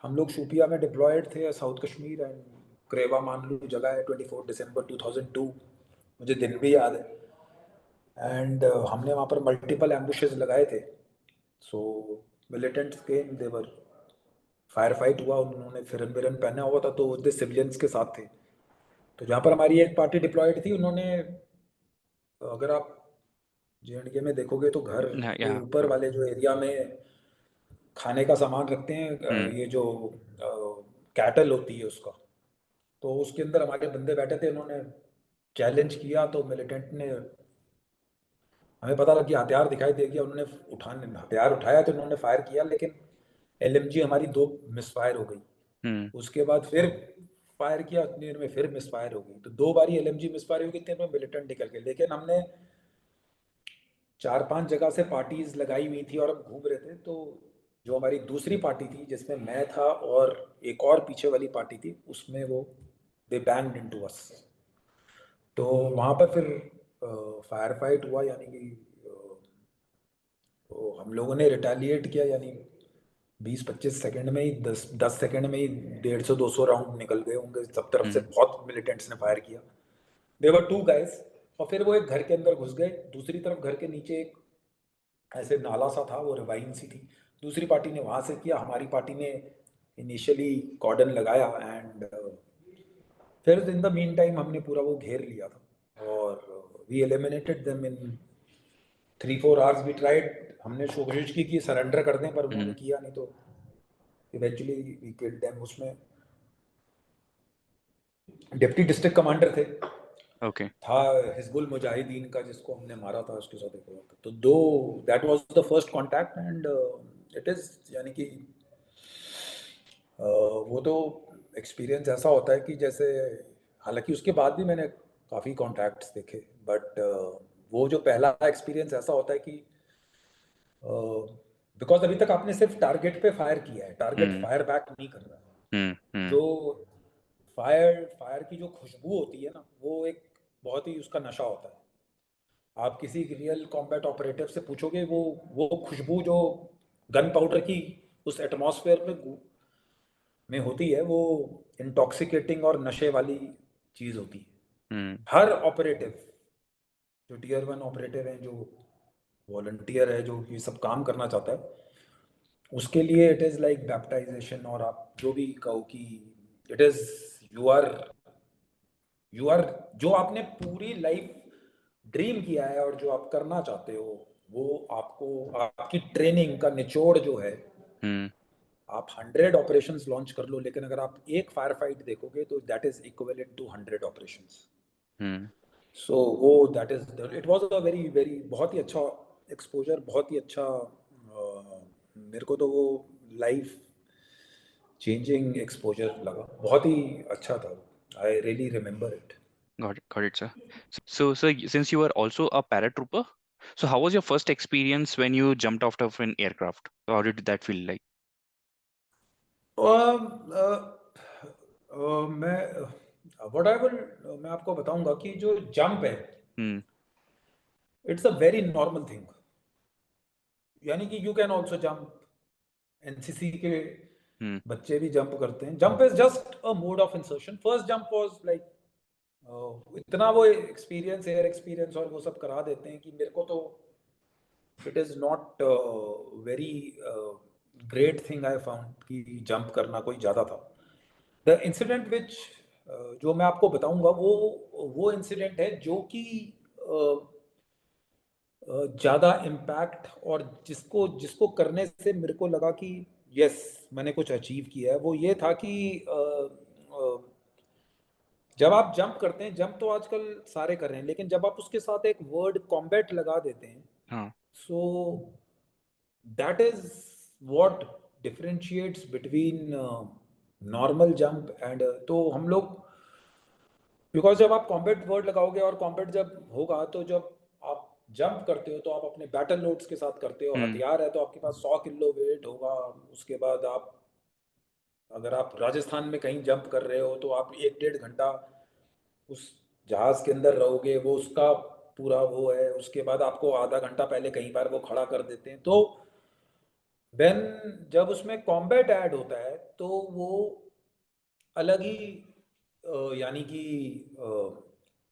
हम लोग शूपिया में डिप्लॉयड थे, साउथ कश्मीर, एंड क्रेवा मानलू जगह है, 24 दिसंबर 2002, मुझे दिन भी याद है। एंड हमने वहाँ पर मल्टीपल एम्बुशेस लगाए थे। सो मिलिटेंट्स केम, देवर फायर फाइट हुआ, उन्होंने फिरन विरन पहना हुआ था, तो वो सिविलियंस के साथ थे। तो जहाँ पर हमारी एक पार्टी डिप्लॉयड थी, उन्होंने, अगर आप जेएंडके में देखोगे तो घर Yeah. के Yeah. ऊपर वाले जो एरिया में खाने का सामान रखते हैं, Hmm. ये जो कैटल होती है उसका, तो उसके अंदर हमारे बंदे बैठे थे। उन्होंने चैलेंज किया, तो मिलिटेंट ने, हमें पता लग गया, हथियार दिखाई दे गया, उन्होंने उठाने हथियार उठाया, तो उन्होंने फायर किया, लेकिन एलएमजी हमारी दो मिस फायर हो गई। Hmm. उसके बाद फिर फायर किया, उतनी देर में फिर मिस फायर हो गई, तो दो बारी एलएमजी मिस फायर हुई, कितने में मिलिटेंट निकल गए। लेकिन हमने 4-5 जगह से पार्टीज लगाई हुई थी और हम घूम रहे थे। तो जो हमारी दूसरी पार्टी थी, जिसमें मैं था और एक और पीछे वाली पार्टी थी, उसमें वो दे बैंग्ड इनटू अस। तो वहाँ पर फिर फायर फाइट हुआ, यानी कि हम लोगों ने रिटेलिएट किया, यानी 20-25 सेकंड में ही 10 सेकंड में ही 150-200 राउंड निकल गए होंगे सब तरफ से, हम्म बहुत मिलिटेंट्स ने फायर किया। देवर 2 गाइस, और फिर वो एक घर के अंदर घुस गए। दूसरी तरफ घर के नीचे एक ऐसे नाला सा था, वो रिवाइन सी थी, दूसरी पार्टी ने वहां से किया, हमारी पार्टी ने इनिशियली कॉर्डन लगाया एंड फिर इन द मीन टाइम हमने पूरा वो घेर लिया था और we eliminated them in 3-4 hours. We tried, हमने कोशिश की कि सरेंडर कर दें, पर उन्होंने हम्म किया नहीं, तो इवेंचुअली वी किल्ड देम। उसमें डिप्टी डिस्ट्रिक्ट कमांडर थे, ओके था हिजबुल मुजाहिदीन का, जिसको हमने मारा था, उसके साथ एक और था। तो दो, that was the first contact and it is, यानी कि वो तो एक्सपीरियंस ऐसा होता है कि जैसे, हालांकि उसके बाद भी मैंने काफ़ी कॉन्ट्रैक्ट्स देखे, बट वो जो पहला एक्सपीरियंस ऐसा होता है कि बिकॉज अभी तक आपने सिर्फ टारगेट पे फायर किया है, टारगेट हम्म फायर बैक नहीं कर रहा है। हम्म जो फायर फायर की जो खुशबू होती है ना, वो एक बहुत ही उसका नशा होता है। आप किसी रियल कॉम्बैट ऑपरेटिव से पूछोगे, वो खुशबू जो गन पाउडर की उस एटमॉस्फेयर में होती है, वो इंटॉक्सिकेटिंग और नशे वाली चीज़ होती है। हम्म हर ऑपरेटिव, जो टियर 1 ऑपरेटिव है, जो वॉलंटियर है, जो ये सब काम करना चाहता है, उसके लिए इट इज़ लाइक बैप्टाइजेशन। और आप जो भी कहो कि it is, you are you are जो आपने पूरी लाइफ ड्रीम किया है और जो आप करना चाहते हो, वो आपको, आपकी ट्रेनिंग का निचोड़ जो है, हम्म आप 100 ऑपरेशंस लॉन्च कर लो, लेकिन अगर आप एक फायर फाइट देखोगे तो that is equivalent to 100 operations. Hmm so वो that is, it was a very very, बहुत ही अच्छा एक्सपोजर, बहुत ही अच्छा, मेरे को तो वो लाइफ चेंजिंग एक्सपोजर लगा, बहुत ही अच्छा था। I really remember it. got it, sir. So, since you were also a paratrooper, so how was your first experience when you jumped out of an aircraft? How did that feel like? मैं what I will, मैं आपको बताऊंगा कि जो jump है, Hmm. It's a very normal thing. यानी कि you can also jump, NCC के Hmm. बच्चे भी जंप करते हैं। Jump is just a mode of insertion. First jump was like, इतना वो एक्सपीरियंस, एयर एक्सपीरियंस और वो सब करा देते हैं कि मेरे को तो it is not very great thing I found कि जंप करना कोई ज़्यादा था। द इंसिडेंट विच, जो मैं आपको बताऊंगा, वो इंसिडेंट है जो कि ज़्यादा इम्पैक्ट, और जिसको जिसको करने से मेरे को लगा कि यस, मैंने कुछ अचीव किया है। वो ये था कि जब आप जंप करते हैं, जंप तो आजकल सारे कर रहे हैं, लेकिन जब आप उसके साथ एक वर्ड कॉम्बैट लगा देते हैं, Huh. So that is what differentiates between normal jump and, तो हम लोग, बिकॉज जब आप कॉम्बैट वर्ड लगाओगे और कॉम्बैट जब होगा, तो जब आप जंप करते हो तो आप अपने बैटल लोड्स के साथ करते हो। Hmm. हथियार है तो आपके पास 100 किलो वेट होगा। उसके बाद आप, अगर आप राजस्थान में कहीं जंप कर रहे हो, तो आप 1-1.5 घंटा उस जहाज के अंदर रहोगे, वो उसका पूरा वो है। उसके बाद आपको आधा घंटा पहले कहीं बार वो खड़ा कर देते हैं। तो देन जब उसमें कॉम्बैट ऐड होता है, तो वो अलग ही, यानी कि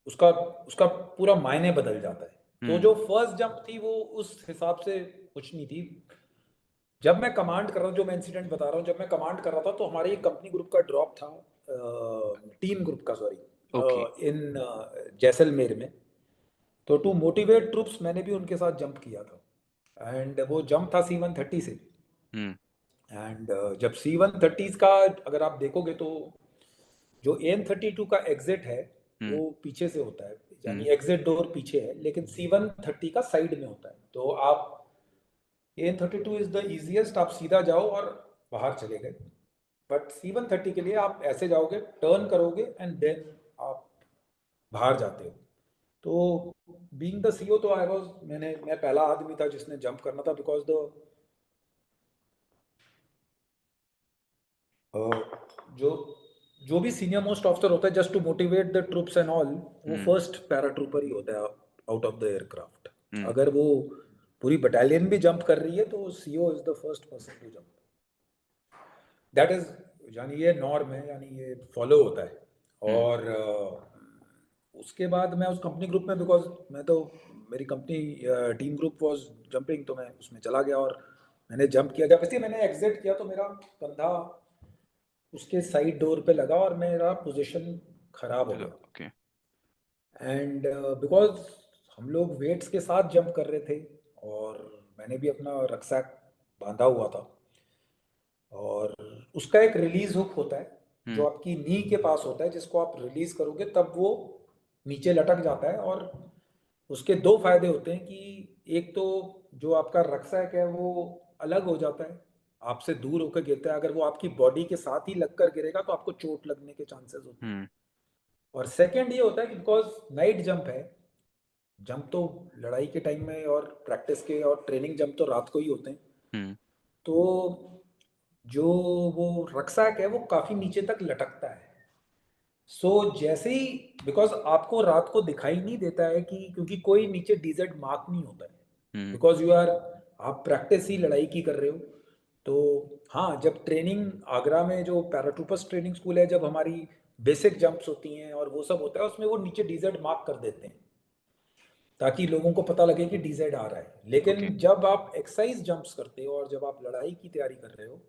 उसका उसका पूरा मायने बदल जाता है। तो Hmm. जो फर्स्ट जंप थी, वो उस हिसाब से कुछ नहीं थी। जब मैं कमांड कर रहा हूँ, जो मैं इंसिडेंट बता रहा हूँ, जब मैं कमांड कर रहा था, तो हमारे एक कंपनी ग्रुप का ड्रॉप था, टीम ग्रुप का, Okay. सॉरी, इन जैसलमेर में। तो टू मोटिवेट ट्रूप्स, मैंने भी उनके साथ जंप किया था, एंड वो जंप था C-130 से। Hmm. एंड जब C-130 का अगर आप देखोगे, तो जो AN-32 का एग्जिट है, Hmm. वो पीछे से होता है, Hmm. यानी एग्जिट डोर पीछे है, लेकिन C-130 का साइड में होता है। तो आप, AN-32 इज द इजिएस्ट, आप सीधा जाओ और बाहर चले गए। बट C-130 के लिए आप ऐसे जाओगे, टर्न करोगे एंड देन आप बाहर जाते हो। तो बीइंग द सीओ, तो आई वाज, मैं पहला आदमी था जिसने जंप करना था, बिकॉज द जो जो भी सीनियर मोस्ट ऑफिसर होता है, just to motivate the troops and all, वो Hmm. फर्स्ट पैराट्रूपर ही होता है out of the aircraft. Hmm. अगर वो पूरी बटालियन भी जंप कर रही है तो CO is the first person to jump. That is, यानी ये नॉर्म है, यानी ये फॉलो होता है। हम्म। और उसके बाद मैं उस कंपनी ग्रुप में, बिकॉज मैं तो, मेरी company team group was jumping, तो मैं उसमें चला गया और मैंने जंप किया। जब वैसे मैंने एग्जिट किया तो मेरा कंधा उसके साइड डोर पे लगा और मेरा पोजीशन खराब हो चलो, गया। ओके। एंड बिकॉज हम लोग वेट्स के साथ जंप कर रहे थे और मैंने भी अपना रक्सैक बांधा हुआ था, और उसका एक रिलीज हुक होता है जो हम्म। आपकी नी के पास होता है, जिसको आप रिलीज करोगे तब वो नीचे लटक जाता है। और उसके दो फायदे होते हैं कि एक तो जो आपका रक्सैक है वो अलग हो जाता है, आपसे दूर होकर गिरता है। अगर वो आपकी बॉडी के साथ ही लगकर गिरेगा तो आपको चोट लगने के चांसेस होते हैं। हम्म। और सेकंड ये होता है कि बिकॉज नाइट जंप है, जंप तो लड़ाई के टाइम में और प्रैक्टिस के और ट्रेनिंग जंप तो रात को ही होते हैं, हम्म। तो जो वो रक्सैक है वो काफी नीचे तक लटकता है। सो जैसे ही, बिकॉज आपको रात को दिखाई नहीं देता है कि, क्योंकि कोई नीचे डीजेड मार्क नहीं होता है, हम्म। बिकॉज यू आर, आप प्रैक्टिस ही लड़ाई की कर रहे हो। तो हाँ, जब ट्रेनिंग आगरा में जो पैराट्रूपर्स ट्रेनिंग स्कूल है, जब हमारी बेसिक जंप्स होती हैं और वो सब होता है, उसमें वो नीचे डीजेड मार्क कर देते हैं ताकि लोगों को पता लगे कि डीजेड आ रहा है। ओके। लेकिन जब आप एक्सरसाइज जंप्स करते हो और जब आप लड़ाई की तैयारी कर रहे हो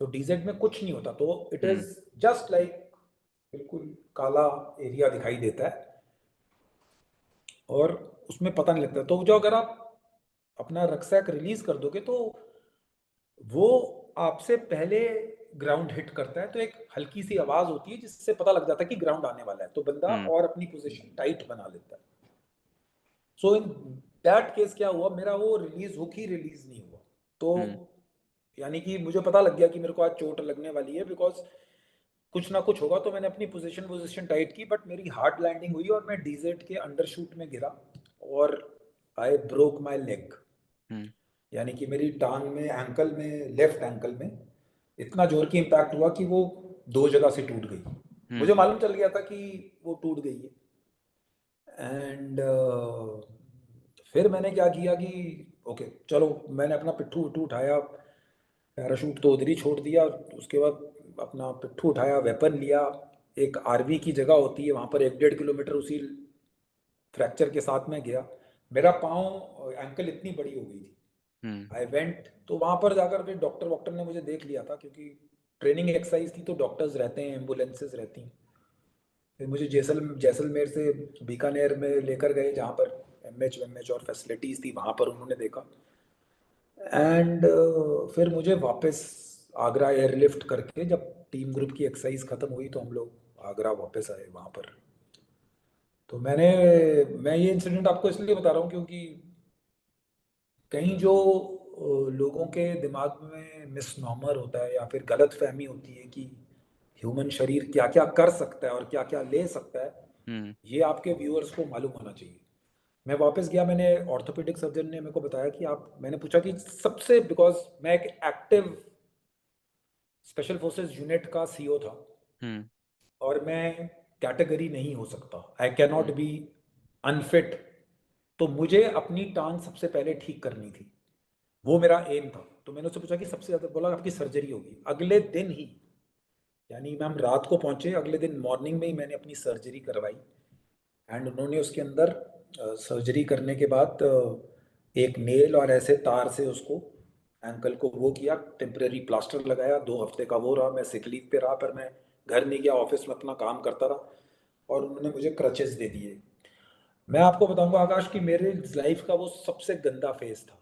तो डीजेड में कुछ नहीं होता, तो it hmm. Is just like बिल्कुल काला एरिया दिखाई देता है और उसमें पता नहीं लगता। तो जो अगर आप अपना रक्सैक रिलीज कर दोगे तो वो आपसे पहले ग्राउंड हिट करता है, तो एक हल्की सी आवाज होती है जिससे पता लग जाता है कि ग्राउंड आने वाला है, तो बंदा हम्म। और अपनी पोजीशन टाइट बना लेता है। सो इन दैट केस क्या हुआ, मेरा वो रिलीज हुक ही रिलीज नहीं हुआ। तो हम्म। यानी कि मुझे पता लग गया कि मेरे को आज चोट लगने वाली है, बिकॉज कुछ ना कुछ होगा। तो मैंने अपनी पोजीशन पोजीशन टाइट की, बट मेरी हार्ड लैंडिंग हुई और मैं डीजेट के अंडर शूट में गिरा और आई ब्रोक माई लेग। हम्म। यानी कि मेरी टांग में, एंकल में, लेफ्ट एंकल में इतना जोर की इम्पैक्ट हुआ कि वो दो जगह से टूट गई। हम्म। मुझे मालूम चल गया था कि वो टूट गई है। एंड फिर मैंने क्या किया कि ओके चलो, मैंने अपना पिट्ठू विट्ठू उठाया, पैराशूट तो उधर ही छोड़ दिया। उसके बाद अपना पिट्ठू उठाया, वेपन लिया, एक आरवी की जगह होती है वहाँ पर 1-1.5 किलोमीटर उसी फ्रैक्चर के साथ में गया। मेरा पाँव, एंकल इतनी बड़ी हो गई थी। हम्म। आई वेंट, तो वहाँ पर जाकर फिर डॉक्टर वॉक्टर ने मुझे देख लिया था, क्योंकि ट्रेनिंग एक्सरसाइज थी तो डॉक्टर्स रहते हैं, एम्बुलेंसेज रहती हैं। फिर मुझे जैसलमेर से बीकानेर में लेकर गए जहाँ पर एमएच वेमएच और फैसिलिटीज़ थी, वहाँ पर उन्होंने देखा। एंड फिर मुझे वापस आगरा एयरलिफ्ट करके, जब टीम ग्रुप की एक्सरसाइज ख़त्म हुई तो हम लोग आगरा वापस आए वहाँ पर। तो मैं ये इंसिडेंट आपको इसलिए बता रहा हूँ क्योंकि कहीं जो लोगों के दिमाग में मिसनॉमर होता है या फिर गलत फहमी होती है कि ह्यूमन शरीर क्या क्या कर सकता है और क्या क्या ले सकता है, हम्म। ये आपके व्यूअर्स को मालूम होना चाहिए। मैं वापस गया, मैंने ऑर्थोपेडिक सर्जन ने मेरे को बताया कि आप, मैंने पूछा कि सबसे, बिकॉज मैं एक एक्टिव स्पेशल फोर्सेस यूनिट का सीओ था हम्म। और मैं कैटेगरी नहीं हो सकता, I can not hmm. Be unfit. तो मुझे अपनी टांग सबसे पहले ठीक करनी थी, वो मेरा एम था। तो मैंने उससे पूछा कि सबसे ज़्यादा, बोला आपकी सर्जरी होगी अगले दिन ही। यानी हम रात को पहुंचे, अगले दिन मॉर्निंग में ही मैंने अपनी सर्जरी करवाई। एंड उन्होंने उसके अंदर सर्जरी करने के बाद एक नेल और ऐसे तार से उसको एंकल को वो किया, टेम्परेरी प्लास्टर लगाया। 2 हफ्ते का वो रहा, मैं सिक लीव पे रहा, पर मैं घर नहीं गया, ऑफिस में अपना काम करता रहा। और उन्होंने मुझे क्रचेस दे दिए। मैं आपको बताऊंगा आकाश कि मेरे लाइफ का वो सबसे गंदा फेज था।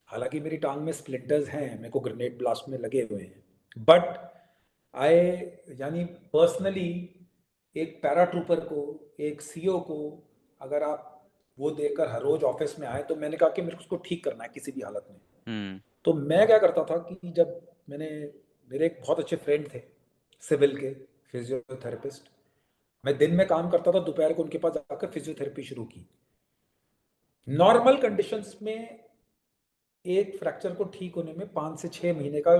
हालांकि मेरी टांग में स्प्लिंटर्स हैं, मेरे को ग्रेनेड ब्लास्ट में लगे हुए हैं, बट आई, यानी पर्सनली, एक पैरा ट्रूपर को, एक सीओ को, अगर आप वो देकर हर रोज ऑफिस में आए, तो मैंने कहा कि मेरे को उसको ठीक करना है किसी भी हालत में। हम्म। तो मैं क्या करता था कि जब मैंने, मेरे एक बहुत अच्छे फ्रेंड थे सिविल के, फिजियोथेरेपिस्ट, मैं दिन में काम करता था, दोपहर को उनके पास जाकर फिजियोथेरेपी शुरू की। नॉर्मल कंडीशंस में एक फ्रैक्चर को ठीक होने में 5 से 6 महीने का,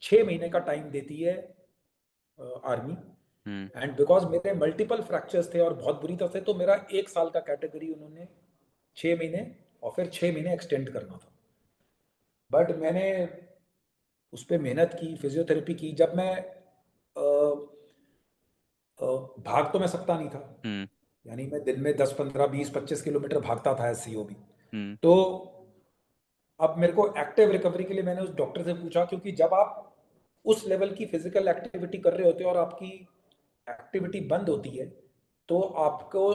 6 महीने का टाइम देती है आर्मी। हम्म। एंड बिकॉज मेरे मल्टीपल फ्रैक्चर्स थे और बहुत बुरी तरह से, तो मेरा 1 साल का कैटेगरी उन्होंने 6 महीने और फिर 6 महीने एक्सटेंड करना था। बट मैंने उस पर मेहनत की, फिजियोथेरेपी की। जब मैं भाग तो मैं सकता नहीं था, हम्म। यानी मैं दिन में 10, 15, 20, 25 किलोमीटर भागता था एस सी ओ भी। हम्म। तो अब मेरे को एक्टिव रिकवरी के लिए मैंने उस डॉक्टर से पूछा, क्योंकि जब आप उस लेवल की फिजिकल एक्टिविटी कर रहे होते हो और आपकी एक्टिविटी बंद होती है, तो आपको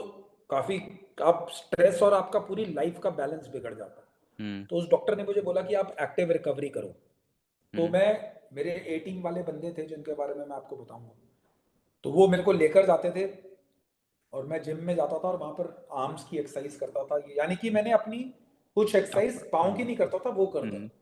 काफ़ी, आप स्ट्रेस और आपका पूरी लाइफ का बैलेंस बिगड़ जाता है। हम्म। तो उस डॉक्टर ने मुझे बोला कि आप एक्टिव रिकवरी करो। तो हम्म। मैं, मेरे ए टीम वाले बंदे थे जिनके बारे में मैं आपको बताऊंगा, तो वो मेरे को लेकर जाते थे और मैं जिम में जाता था और वहाँ पर आर्म्स की एक्सरसाइज करता था। यानी कि मैंने अपनी कुछ अब। एक्सरसाइज पाँव की हम्म। नहीं करता था, वो करता हम्म। था।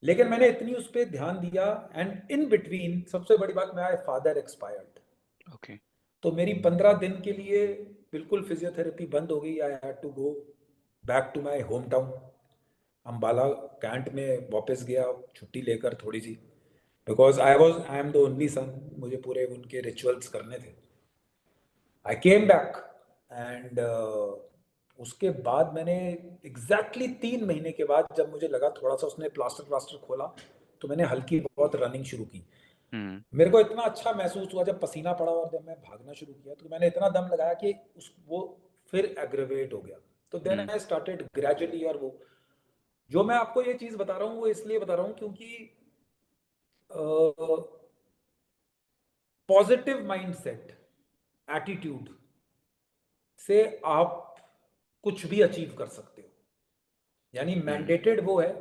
लेकिन मैंने इतनी उस पर ध्यान दिया, एंड इन बिटवीन सबसे बड़ी बात, माय फादर एक्सपायर्ड। ओके। तो मेरी 15 दिन के लिए बिल्कुल फिजियोथेरेपी बंद हो गई। I had to go back to my home town Ambala cantt में। वापस गया छुट्टी लेकर थोड़ी सी, because I am the only son, मुझे पूरे उनके रिचुअल्स करने थे। आई केम बैक एंड उसके बाद मैंने एग्जैक्टली 3 महीने के बाद, जब मुझे लगा थोड़ा सा उसने प्लास्टर प्लास्टर खोला, तो मैंने हल्की बहुत रनिंग शुरू की। हम्म। मेरे को इतना अच्छा महसूस हुआ जब पसीना पड़ा और जब मैं भागना शुरू किया, तो मैंने इतना दम लगाया कि उस वो फिर एग्रेवेट हो गया। तो then hmm. I started gradually. और वो जो मैं आपको ये चीज़ बता रहा हूँ वो इसलिए बता रहा हूँ क्योंकि पॉजिटिव माइंडसेट, एटीट्यूड से आप कुछ भी अचीव कर सकते हो। यानी हम्म। मैंडेटेड वो है।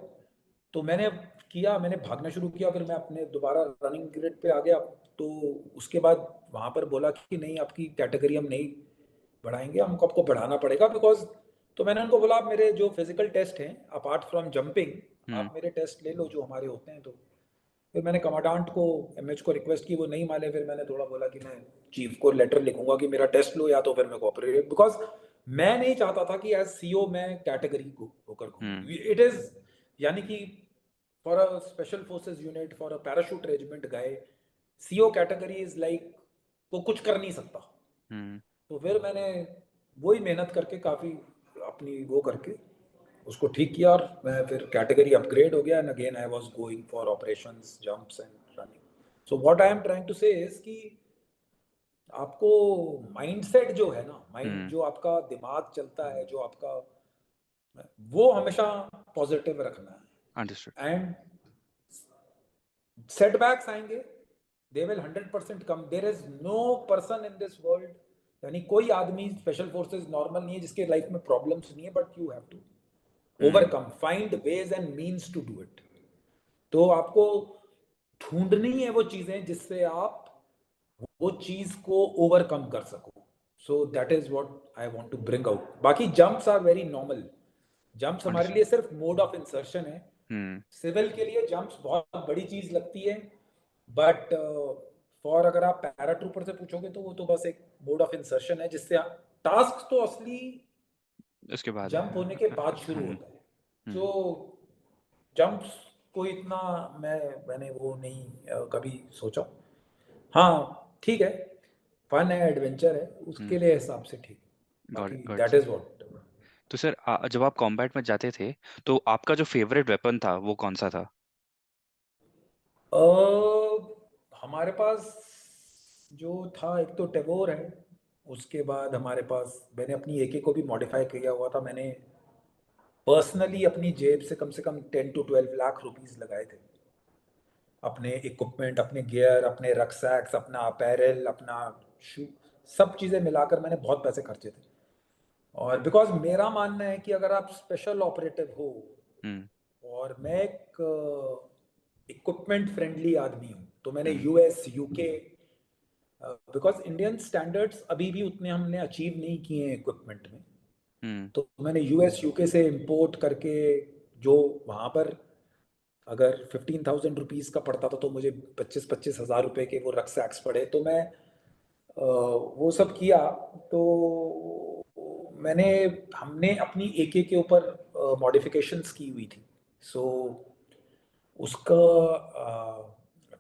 तो मैंने किया, मैंने भागना शुरू किया, फिर मैं अपने दोबारा रनिंग ग्रेड पे आ गया। तो उसके बाद वहाँ पर बोला कि नहीं, आपकी कैटेगरी हम नहीं बढ़ाएंगे, हमको आपको बढ़ाना पड़ेगा, बिकॉज, तो मैंने उनको बोला, आप मेरे जो फिजिकल टेस्ट हैं अपार्ट फ्रॉम जंपिंग, हम्म। आप मेरे टेस्ट ले लो जो हमारे होते हैं। तो फिर मैंने कमांडांट को, एमएच को रिक्वेस्ट की, वो नहीं माने। फिर मैंने थोड़ा बोला कि मैं चीफ को लेटर लिखूंगा कि मेरा टेस्ट लो, या तो फिर मैं कोऑपरेट, बिकॉज मैं नहीं चाहता था कि एज सीओ मैं कैटेगरी को होकर हम्म। घूमूं। इट इज, यानी कि for a special forces unit, for a parachute regiment गए, सीओ कैटेगरी इज लाइक, वो कुछ कर नहीं सकता। हम्म। तो फिर मैंने वही मेहनत करके काफ़ी अपनी वो करके उसको ठीक किया, और मैं फिर कैटेगरी अपग्रेड हो गया, and again I was going for operations, jumps and running. So what I am trying to say is कि आपको माइंडसेट जो है ना, माइंड हम्म। जो आपका दिमाग चलता है, जो आपका, वो हमेशा पॉजिटिव रखना अंडरस्टूड। है। एंड सेटबैक्स आएंगे, they will 100% come. There is no person in this world, यानी कोई आदमी स्पेशल फोर्सेस नॉर्मल नहीं है जिसके लाइफ में प्रॉब्लम्स नहीं है, but you have to hmm. Overcome, find ways and means to do it. तो आपको ढूंढनी है वो चीजें जिससे आप वो चीज को ओवरकम कर सको। So that is what I want to bring out. बाकी jumps are very normal. Jumps हमारे अंडरस्टूड। लिए सिर्फ मोड ऑफ इंसर्शन है। हम्म। सिविल के लिए जंप्स बहुत बड़ी चीज लगती है, बट फॉर, अगर आप पैराट्रूपर से पूछोगे तो वो तो बस एक मोड ऑफ इंसर्शन है, जिससे टास्क तो असली उसके बाद है। जंप होने के बाद शुरू हम्म। होता है। हम्म। तो जंप्स को इतना मैंने वो नहीं कभी सोचा। हाँ, ठीक है, फन है, एडवेंचर है, हम्म। उसके लिए हिसाब से ठीक। गॉट बाकी it, got that sir. Is what. तो सर जब आप कॉम्बैट में जाते थे तो आपका जो फेवरेट वेपन था वो कौन सा था? हमारे पास जो था, एक तो टेगोर है। उसके बाद हमारे पास, मैंने अपनी एके को भी मॉडिफाई किया हुआ था। मैंने पर्सनली अपनी जेब से कम 10 to 12 लाख रुपीस लगाए थे, अपने इक्विपमेंट, अपने गियर, अपने रक्सैक्स, अपना अपैरल, अपना शू, सब चीज़ें मिलाकर मैंने बहुत पैसे खर्चे थे। और बिकॉज मेरा मानना है कि अगर आप स्पेशल ऑपरेटिव हो, हम्म। और मैं एक इक्विपमेंट फ्रेंडली आदमी हूँ, तो मैंने hmm. US, UK, because Indian standards अभी भी उतने हमने अचीव नहीं किए हैं इक्विपमेंट में। हम्म। तो मैंने यूएस, यूके से इंपोर्ट करके, जो वहाँ पर अगर 15,000 रुपीज़ का पड़ता था, तो मुझे 25-25 हज़ार रुपये के वो रक्सैक्स पड़े। तो मैं वो सब किया। तो मैंने हमने अपनी एके के ऊपर मॉडिफिकेशंस की हुई थी। सो उसका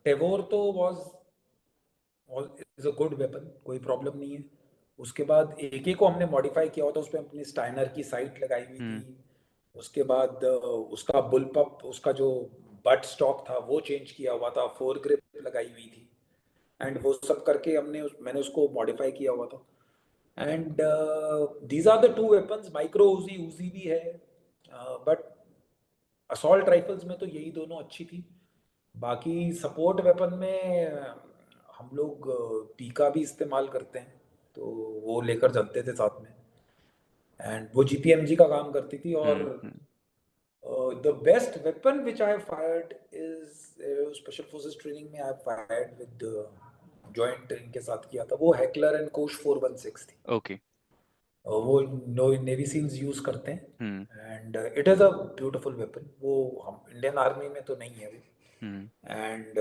टेगोर तो इज अ गुड वेपन, कोई प्रॉब्लम नहीं है। उसके बाद एके को हमने मॉडिफाई किया हुआ था, उस पर अपनी स्टाइनर की साइट लगाई हुई थी। हम्म। उसके बाद उसका बुलपप, उसका जो बट स्टॉक था वो चेंज किया हुआ था, फोर ग्रिप लगाई हुई थी, एंड वो सब करके मैंने उसको मॉडिफाई किया हुआ था। And these are the two weapons. Micro Uzi Uzi भी है, बट असॉल्ट राइफल्स में तो यही दोनों अच्छी थी। बाकी सपोर्ट वेपन में हम लोग पीका भी इस्तेमाल करते हैं, तो वो लेकर चलते थे साथ में, एंड वो जीपीएमजी का काम करती थी। और hmm. The best weapon which I fired is, special forces training में I fired with joint training के साथ किया था, वो हेकलर एंड कोश 416 थी। ओके। वो नेवी सील्स यूज करते हम्म। हैं, and it is a beautiful weapon. वो हम इंडियन आर्मी में तो नहीं है वो, हम्म। एंड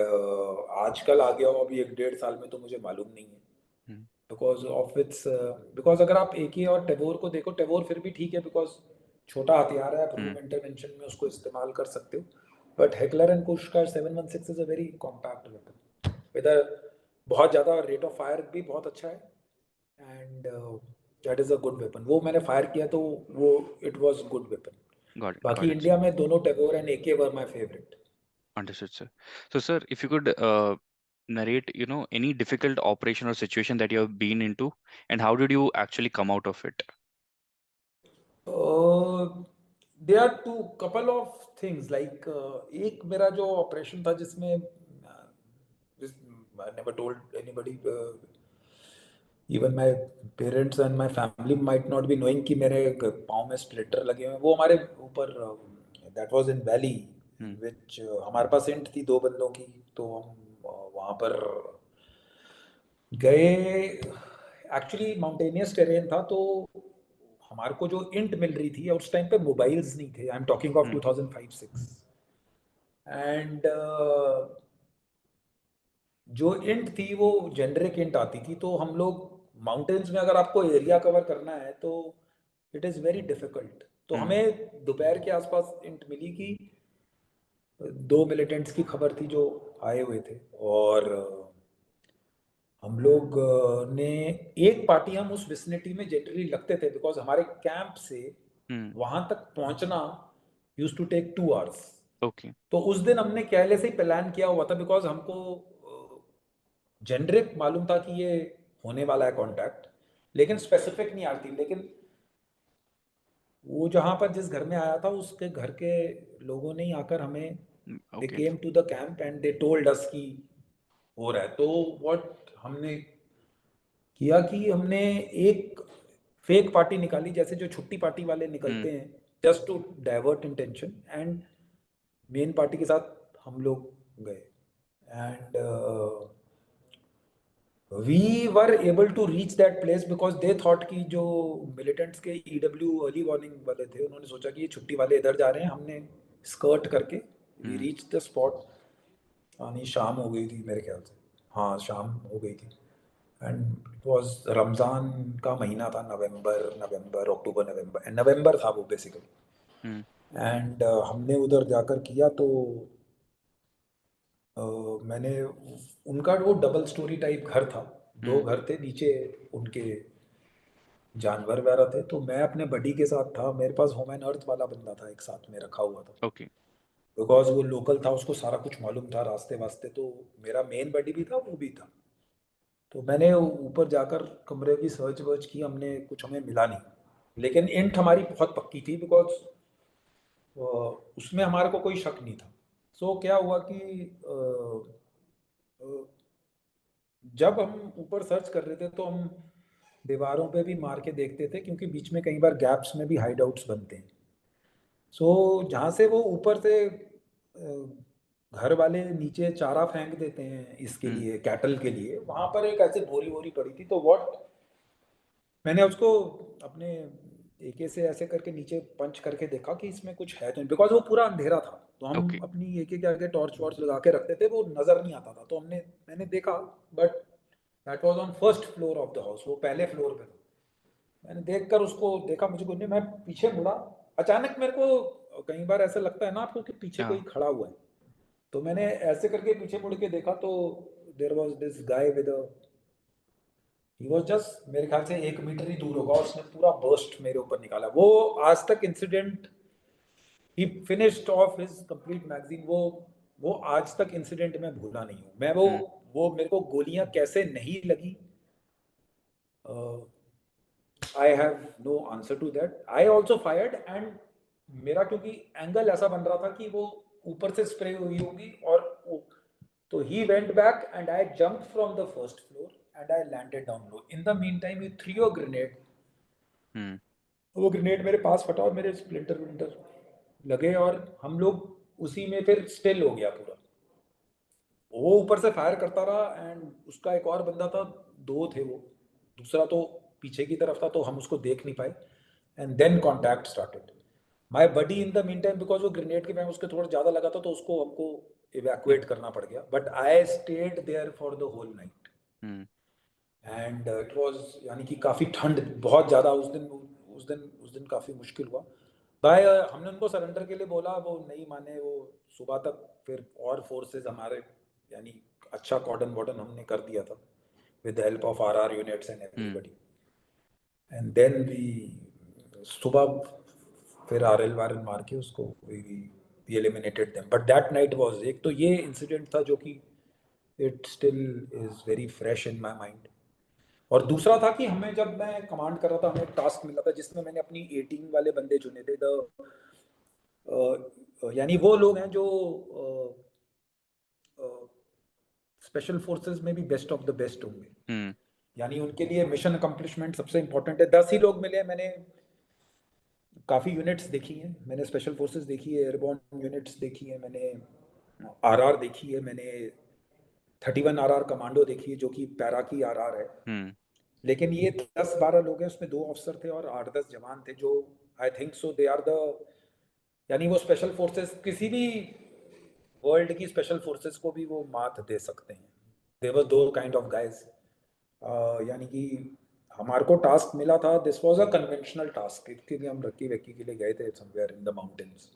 आजकल आ गया हो अभी 1 1.5 साल में, तो मुझे मालूम नहीं है हम्म। बिकॉज ऑफ इट्स, बिकॉज अगर आप एके और टेबोर को देखो, टेबोर फिर भी ठीक है बिकॉज छोटा हथियार है, आप हम्म। रूम इंटरवेंशन में उसको इस्तेमाल कर सकते हो। बट हेकलर एंड कुश का 716 is a very compact weapon with बहुत ज़्यादा रेट ऑफ फायर भी बहुत अच्छा है, and that is a good weapon. वो मैंने फायर किया तो वो it was good weapon. Got it. बाकी Got it. इंडिया में दोनों Tavor and AK were my favourite. Understood, sir. So, sir, if you could narrate, any difficult operation or situation that you have been into, and how did you actually come out of it? They are two couple of things like, एक मेरा जो operation था जिसमें I never told anybody, even my parents and my family might not be knowing कि मेरे पाँव में splitter लगे हुए हैं। वो हमारे ऊपर, that was in valley in Hmm. विच हमारे पास इंट थी 2 बंदों की, तो हम वहाँ पर गए। एक्चुअली माउंटेनियस टेरेन था, तो हमारे को जो इंट मिल रही थी, और उस टाइम पे मोबाइल्स नहीं थे, I am talking of Hmm. 2005-06, and जो इंट थी वो जेनरिक इंट आती थी। तो हम लोग माउंटेन्स में अगर आपको एरिया कवर करना है तो इट इज़ वेरी डिफिकल्ट। तो Hmm. हमें दोपहर के आसपास इंट मिली कि 2 मिलिटेंट्स की खबर थी जो आए हुए थे, और हम लोग ने एक पार्टी, हम उस विसिनिटी में जनरली लगते थे बिकॉज हमारे कैंप से Hmm. वहां तक पहुंचना used to take 2 hours. Okay. तो उस दिन हमने पहले से ही प्लान किया हुआ था बिकॉज हमको जेनरिक मालूम था कि ये होने वाला है कांटेक्ट, लेकिन स्पेसिफिक नहीं आती। लेकिन वो जहाँ पर जिस घर में आया था उसके घर के लोगों ने ही आकर हमें, they Okay. Came to the camp and they told us कि हो रहा है। तो व्हाट हमने किया कि हमने एक फेक पार्टी निकाली, जैसे जो छुट्टी पार्टी वाले Hmm. निकलते हैं, just to divert intention, and main party के साथ हम लोग गए, and we were able to reach that place because they thought कि जो मिलिटेंट्स के ईडब्ल्यू अर्ली वार्निंग वाले थे, उन्होंने सोचा कि ये छुट्टी वाले इधर जा रहे हैं। हमने स्कर्ट करके we Hmm. Reach the spot. नहीं, शाम हो गई थी मेरे ख्याल से, हाँ शाम हो गई थी, एंड इट वाज रमज़ान का महीना था, नवंबर नवंबर अक्टूबर नवंबर नवंबर था वो बेसिकली। Hmm. एंड हमने उधर जाकर किया तो मैंने, उनका वो डबल स्टोरी टाइप घर था, दो Hmm. घर थे नीचे, उनके जानवर वगैरह थे। तो मैं अपने बडी के साथ था, मेरे पास होम एंड अर्थ वाला बंदा था एक साथ में रखा हुआ था, Okay. बिकॉज वो लोकल था, उसको सारा कुछ मालूम था रास्ते वास्ते। तो मेरा मेन बडी भी था, वो भी था। तो मैंने ऊपर जाकर कमरे की सर्च वर्च की, हमने कुछ, हमें मिला नहीं। लेकिन इंट हमारी बहुत पक्की थी बिकॉज उसमें हमारे को कोई शक नहीं था। सो क्या हुआ कि अ, जब हम ऊपर सर्च कर रहे थे तो हम दीवारों पे भी मार के देखते थे, क्योंकि बीच में कई बार गैप्स में भी हाइड आउट्स बनते हैं। सो जहाँ से वो ऊपर से घर वाले नीचे चारा फेंक देते हैं इसके Hmm. लिए, कैटल के लिए, वहां पर एक ऐसे बोरी वोरी पड़ी थी। तो व्हाट, मैंने उसको अपने एके से ऐसे करके नीचे पंच करके देखा कि इसमें कुछ है तो, बिकॉज वो पूरा अंधेरा था। तो हम Okay. अपनी एके के आगे टॉर्च वॉर्च लगा के रखते थे, वो नजर नहीं आता था। तो मैंने देखा, but that was on first floor of the house, वो पहले फ्लोर पे था। मैंने देखकर उसको देखा, मुझे कुछ नहीं, मैं पीछे मुड़ा। अचानक मेरे को कई बार ऐसा लगता है ना आपको कि पीछे कोई Yeah. खड़ा हुआ है, तो मैंने ऐसे करके पीछे मुड़ के देखा तो there was this guy with a, he was just मेरे ख्याल से 1 मीटर ही दूर होगा, उसने पूरा बर्स्ट मेरे ऊपर निकाला। वो आज तक incident he finished of his complete magazine. वो आज तक इंसिडेंट मैं भूला नहीं हूँ मैं। हम्म वो मेरे को गोलियां कैसे नहीं लगी, I have no answer to that. I also fired and मेरा क्योंकि एंगल ऐसा बन रहा था कि वो ऊपर से स्प्रे हुई होगी और तो he went back and I jump from the first floor and I landed down लो। In the mean time he threw a grenade. Hmm वो ग्रेनेड मेरे पास फटा और मेरे स्प्लिंटर विंटर लगे और हम लोग उसी में फिर स्टिल हो गया पूरा। वो ऊपर से फायर करता रहा एंड उसका एक और बंदा था, दो थे वो, दूसरा तो पीछे की तरफ था तो हम उसको देख नहीं पाए। And then contact started my buddy in the mean time because वो ग्रेनेड के टाइम उसके थोड़ा ज़्यादा लगा था तो उसको हमको इवैक्यूएट करना पड़ गया। But I stayed there for the whole night hmm and it was, यानी कि काफ़ी ठंड बहुत ज़्यादा उस दिन। उस दिन काफ़ी मुश्किल हुआ। भाई हमने उनको सरेंडर के लिए बोला, वो नहीं माने। वो सुबह तक फिर और फोर्सेस हमारे, यानी अच्छा कॉर्डन वॉर्डन हमने कर दिया था with the help of our units and hmm everybody. And then we सुबह फिर आरएल वारएल मार के उसको we eliminated them. But that night was, एक तो ये इंसिडेंट था जो कि it still is very fresh in my mind. और दूसरा था कि हमें, जब मैं कमांड कर रहा था, हमें एक टास्क मिला था जिसमें मैंने अपनी ए टीम वाले बंदे चुने थे। यानी वो लोग हैं जो स्पेशल फोर्सेस में भी बेस्ट ऑफ द बेस्ट होंगे। हम्म यानी उनके लिए मिशन अकम्प्लिशमेंट सबसे इंपॉर्टेंट है। 10 ही लोग मिले। मैंने काफ़ी यूनिट्स देखी हैं, मैंने स्पेशल फोर्सेस देखी है, एयरबॉर्न यूनिट्स देखी है, मैंने आरआर देखी है, मैंने 31 आरआर कमांडो देखी है जो कि पैरा की आरआर है। हम्म लेकिन ये 10-12 लोग हैं, उसमें 2 अफसर थे और 8-10 जवान थे जो I think so they are the, यानी वो स्पेशल फोर्सेस किसी भी वर्ल्ड की स्पेशल फोर्सेस को भी वो मात दे सकते हैं। दे वर दो काइंड ऑफ गाइज। यानी कि हमारे को टास्क मिला था, this was a conventional task. इसके लिए हम रक्की वक्की के लिए गए थे somewhere in the mountains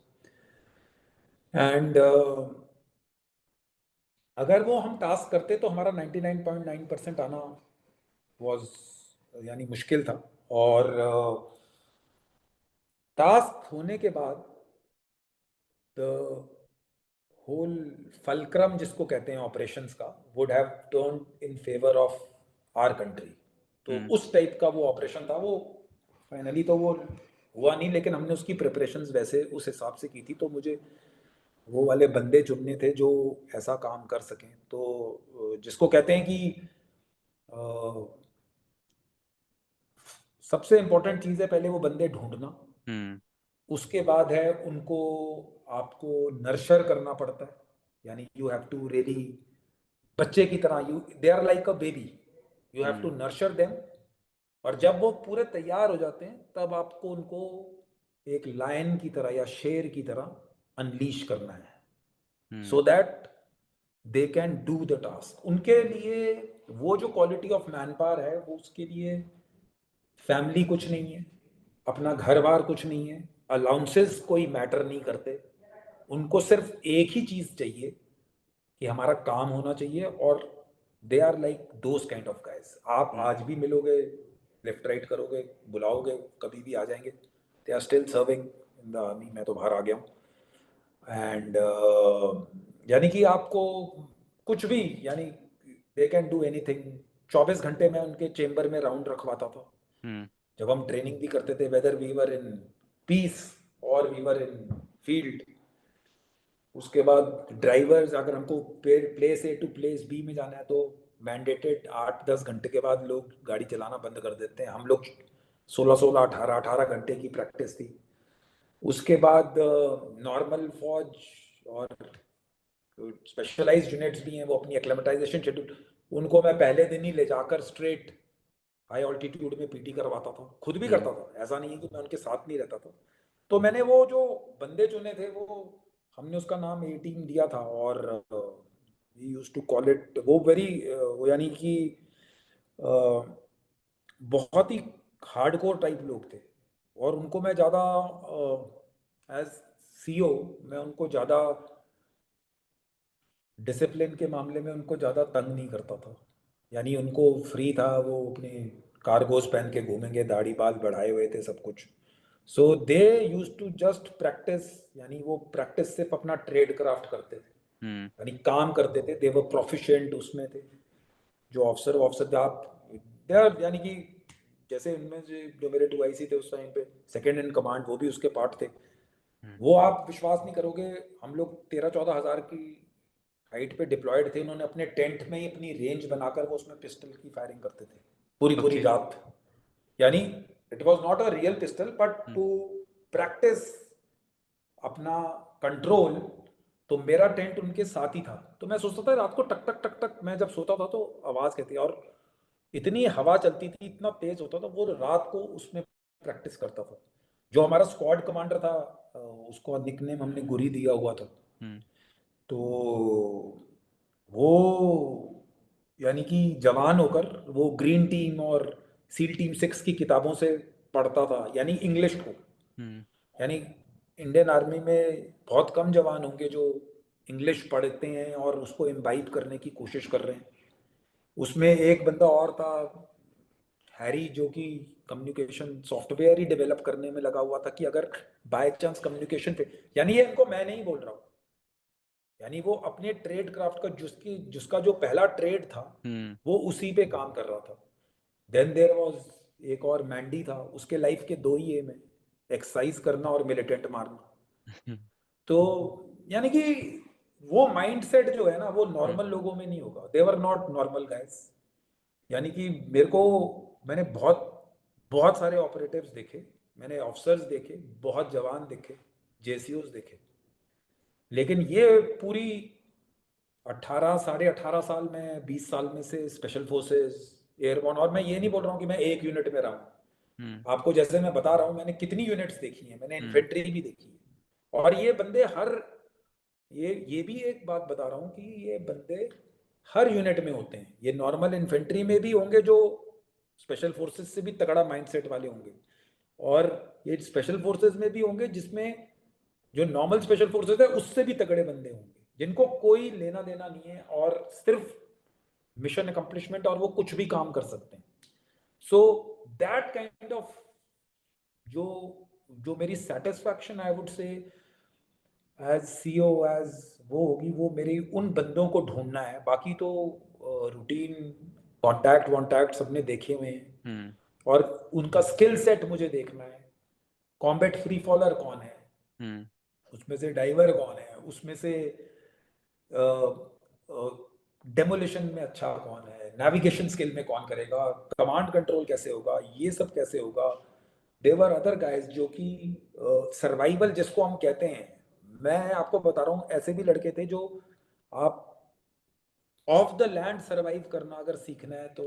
and अगर वो हम टास्क करते तो हमारा 99.9% आना वाज, यानी मुश्किल था। और टास्क होने के बाद द होल फलक्रम जिसको कहते हैं ऑपरेशंस का would have turn in favour of our country. तो हम्म उस टाइप का वो ऑपरेशन था। वो फाइनली तो वो हुआ नहीं, लेकिन हमने उसकी प्रिपरेशंस वैसे उस हिसाब से की थी। तो मुझे वो वाले बंदे चुनने थे जो ऐसा काम कर सकें। तो जिसको कहते हैं कि अ, सबसे इम्पोर्टेंट चीज़ है पहले वो बंदे ढूंढना। हम्म उसके बाद है उनको आपको नर्शर करना पड़ता है। यानी यू हैव टू रियली, बच्चे की तरह, you they are like a baby, you have to hmm nurture them. और जब वो पूरे तैयार हो जाते हैं तब आपको उनको एक लायन की तरह या शेर की तरह अनलीश करना है hmm so that they can do the task. उनके लिए वो जो क्वालिटी ऑफ मैन पावर है, वो उसके लिए फैमिली कुछ नहीं है, अपना घर बार कुछ नहीं है, अलाउंसेस कोई मैटर नहीं करते। उनको सिर्फ एक ही चीज़ चाहिए कि हमारा काम होना चाहिए। और they are like those kind of guys. आप हम्म आज भी मिलोगे, लेफ्ट राइट करोगे, बुलाओगे, कभी भी आ जाएंगे। They are still serving in the army. मैं तो बाहर आ गया हूँ एंड यानी कि आपको कुछ भी, यानी दे कैन डू एनीथिंग। 24 घंटे में उनके चेम्बर में राउंड रखवाता था हम्म जब हम ट्रेनिंग भी करते थे, whether we were in peace और वी वर इन फील्ड। उसके बाद ड्राइवर्स, अगर हमको place A to place B में जाना है तो मैंडेटेड 8-10 घंटे के बाद लोग गाड़ी चलाना बंद कर देते हैं। हम लोग 16-16, 18-18 घंटे की प्रैक्टिस थी। उसके बाद नॉर्मल फौज और स्पेशलाइज्ड यूनिट्स भी हैं, वो अपनी एक्लेमेटाइजेशन शेड्यूल, उनको मैं पहले दिन ही ले जाकर स्ट्रेट हाई ऑल्टीट्यूड में पीटी करवाता था। खुद भी हम्म करता था, ऐसा नहीं है कि मैं उनके साथ नहीं रहता था। तो मैंने वो जो बंदे चुने थे, वो हमने उसका नाम ए टीम दिया था। और we used to call it, वो वेरी, वो यानी कि बहुत ही हार्डकोर टाइप लोग थे। और उनको मैं ज़्यादा एज सीओ, मैं उनको ज़्यादा डिसिप्लिन के मामले में उनको ज़्यादा तंग नहीं करता था। यानी उनको फ्री था, वो अपने कार्गोस पहन के घूमेंगे, दाढ़ी बाल बढ़ाए हुए थे सब कुछ। सो दे यूज टू जस्ट प्रैक्टिस, यानी वो प्रैक्टिस सिर्फ अपना ट्रेड क्राफ्ट करते थे, हम्म। यानी काम करते थे, दे वर प्रोफिशिएंट उसमें थे। जो ऑफिसर ऑफिसर थे आप, दे आर यानी कि जैसे इनमें से जो मेरे 2 IC थे उस टाइम पे, सेकंड इन कमांड, वो भी उसके पार्ट थे। हम्म। वो आप विश्वास नहीं करोगे, हम लोग 13-14 हज़ार की हाइट पे डिप्लॉयड थे, उन्होंने अपने टेंट में ही अपनी रेंज बनाकर वो उसमें पिस्टल की फायरिंग करते थे पूरी पूरी ओके। रात। यानी it was not a real pistol, but hmm. To practice अपना कंट्रोल। तो मेरा टेंट उनके साथ ही था, तो मैं सोचता था रात को टक टक टक टक, मैं जब सोता था तो आवाज़ कहती, और इतनी हवा चलती थी, इतना तेज होता था, वो रात को उसमें प्रैक्टिस करता था। जो हमारा स्क्वाड कमांडर था, उसको निकनेम हमने गुरी दिया हुआ था। हम्म। तो वो यानी कि जवान होकर वो ग्रीन टीम और सील टीम 6 की किताबों से पढ़ता था, यानी इंग्लिश को। हम्म। यानी इंडियन आर्मी में बहुत कम जवान होंगे जो इंग्लिश पढ़ते हैं और उसको इम्बाइब करने की कोशिश कर रहे हैं। उसमें एक बंदा और था, हैरी, जो कि कम्युनिकेशन सॉफ्टवेयर ही डेवलप करने में लगा हुआ था, कि अगर बाय चांस कम्युनिकेशन पे, यानी ये इनको मैं नहीं बोल रहा हूँ, यानी वो अपने ट्रेड क्राफ्ट का, जिसका जो पहला ट्रेड था, हम्म। वो उसी पे काम कर रहा था। देन देयर वाज एक और मैंडी था, उसके लाइफ के दो ही एम है, एक्सरसाइज करना और मिलिटेंट मारना। हम्म। तो यानी कि वो माइंडसेट जो है ना, वो हम्म। नॉर्मल लोगों में नहीं होगा, दे वर नॉट नॉर्मल गाइस। यानी कि मेरे को, मैंने बहुत बहुत सारे ऑपरेटिव्स देखे, मैंने ऑफिसर्स देखे, बहुत जवान देखे, जेसीओज देखे, लेकिन ये पूरी 18 साढ़े 18 साल में, 20 साल में से स्पेशल फोर्सेस, एयरबॉर्न, और मैं ये नहीं बोल रहा हूँ कि मैं एक यूनिट में रहा हम्म। हूँ, आपको जैसे मैं बता रहा हूँ मैंने कितनी यूनिट्स देखी हैं, मैंने हम्म। इन्फेंट्री भी देखी है। और ये बंदे हर, ये भी एक बात बता रहा हूँ कि ये बंदे हर यूनिट में होते हैं, ये नॉर्मल इन्फेंट्री में भी होंगे जो स्पेशल फोर्सेस से भी तगड़ा माइंडसेट वाले होंगे, और ये स्पेशल फोर्सेस में भी होंगे जिसमें जो नॉर्मल स्पेशल फोर्सेस है उससे भी तगड़े बंदे होंगे, जिनको कोई लेना देना नहीं है और सिर्फ मिशन अकम्प्लिशमेंट, और वो कुछ भी काम कर सकते हैं। सो दैट काइंड ऑफ, जो जो मेरी satisfaction I would say as CO, as वो होगी, वो मेरी उन बंदों को ढूंढना है। बाकी तो रूटीन कॉन्टैक्ट वॉन्टैक्ट सबने देखे हुए हैं, हम्म। और उनका स्किल सेट मुझे देखना है। कॉम्बैट फ्री फॉलर कौन है, हम्म। उसमें से डाइवर कौन है, उसमें से डेमोलिशन में अच्छा कौन है, नेविगेशन स्किल में कौन करेगा, कमांड कंट्रोल कैसे होगा, ये सब कैसे होगा। देवर अदर गाइस जो कि सर्वाइवल जिसको हम कहते हैं, मैं आपको बता रहा हूँ, ऐसे भी लड़के थे जो, आप ऑफ द लैंड सर्वाइव करना अगर सीखना है तो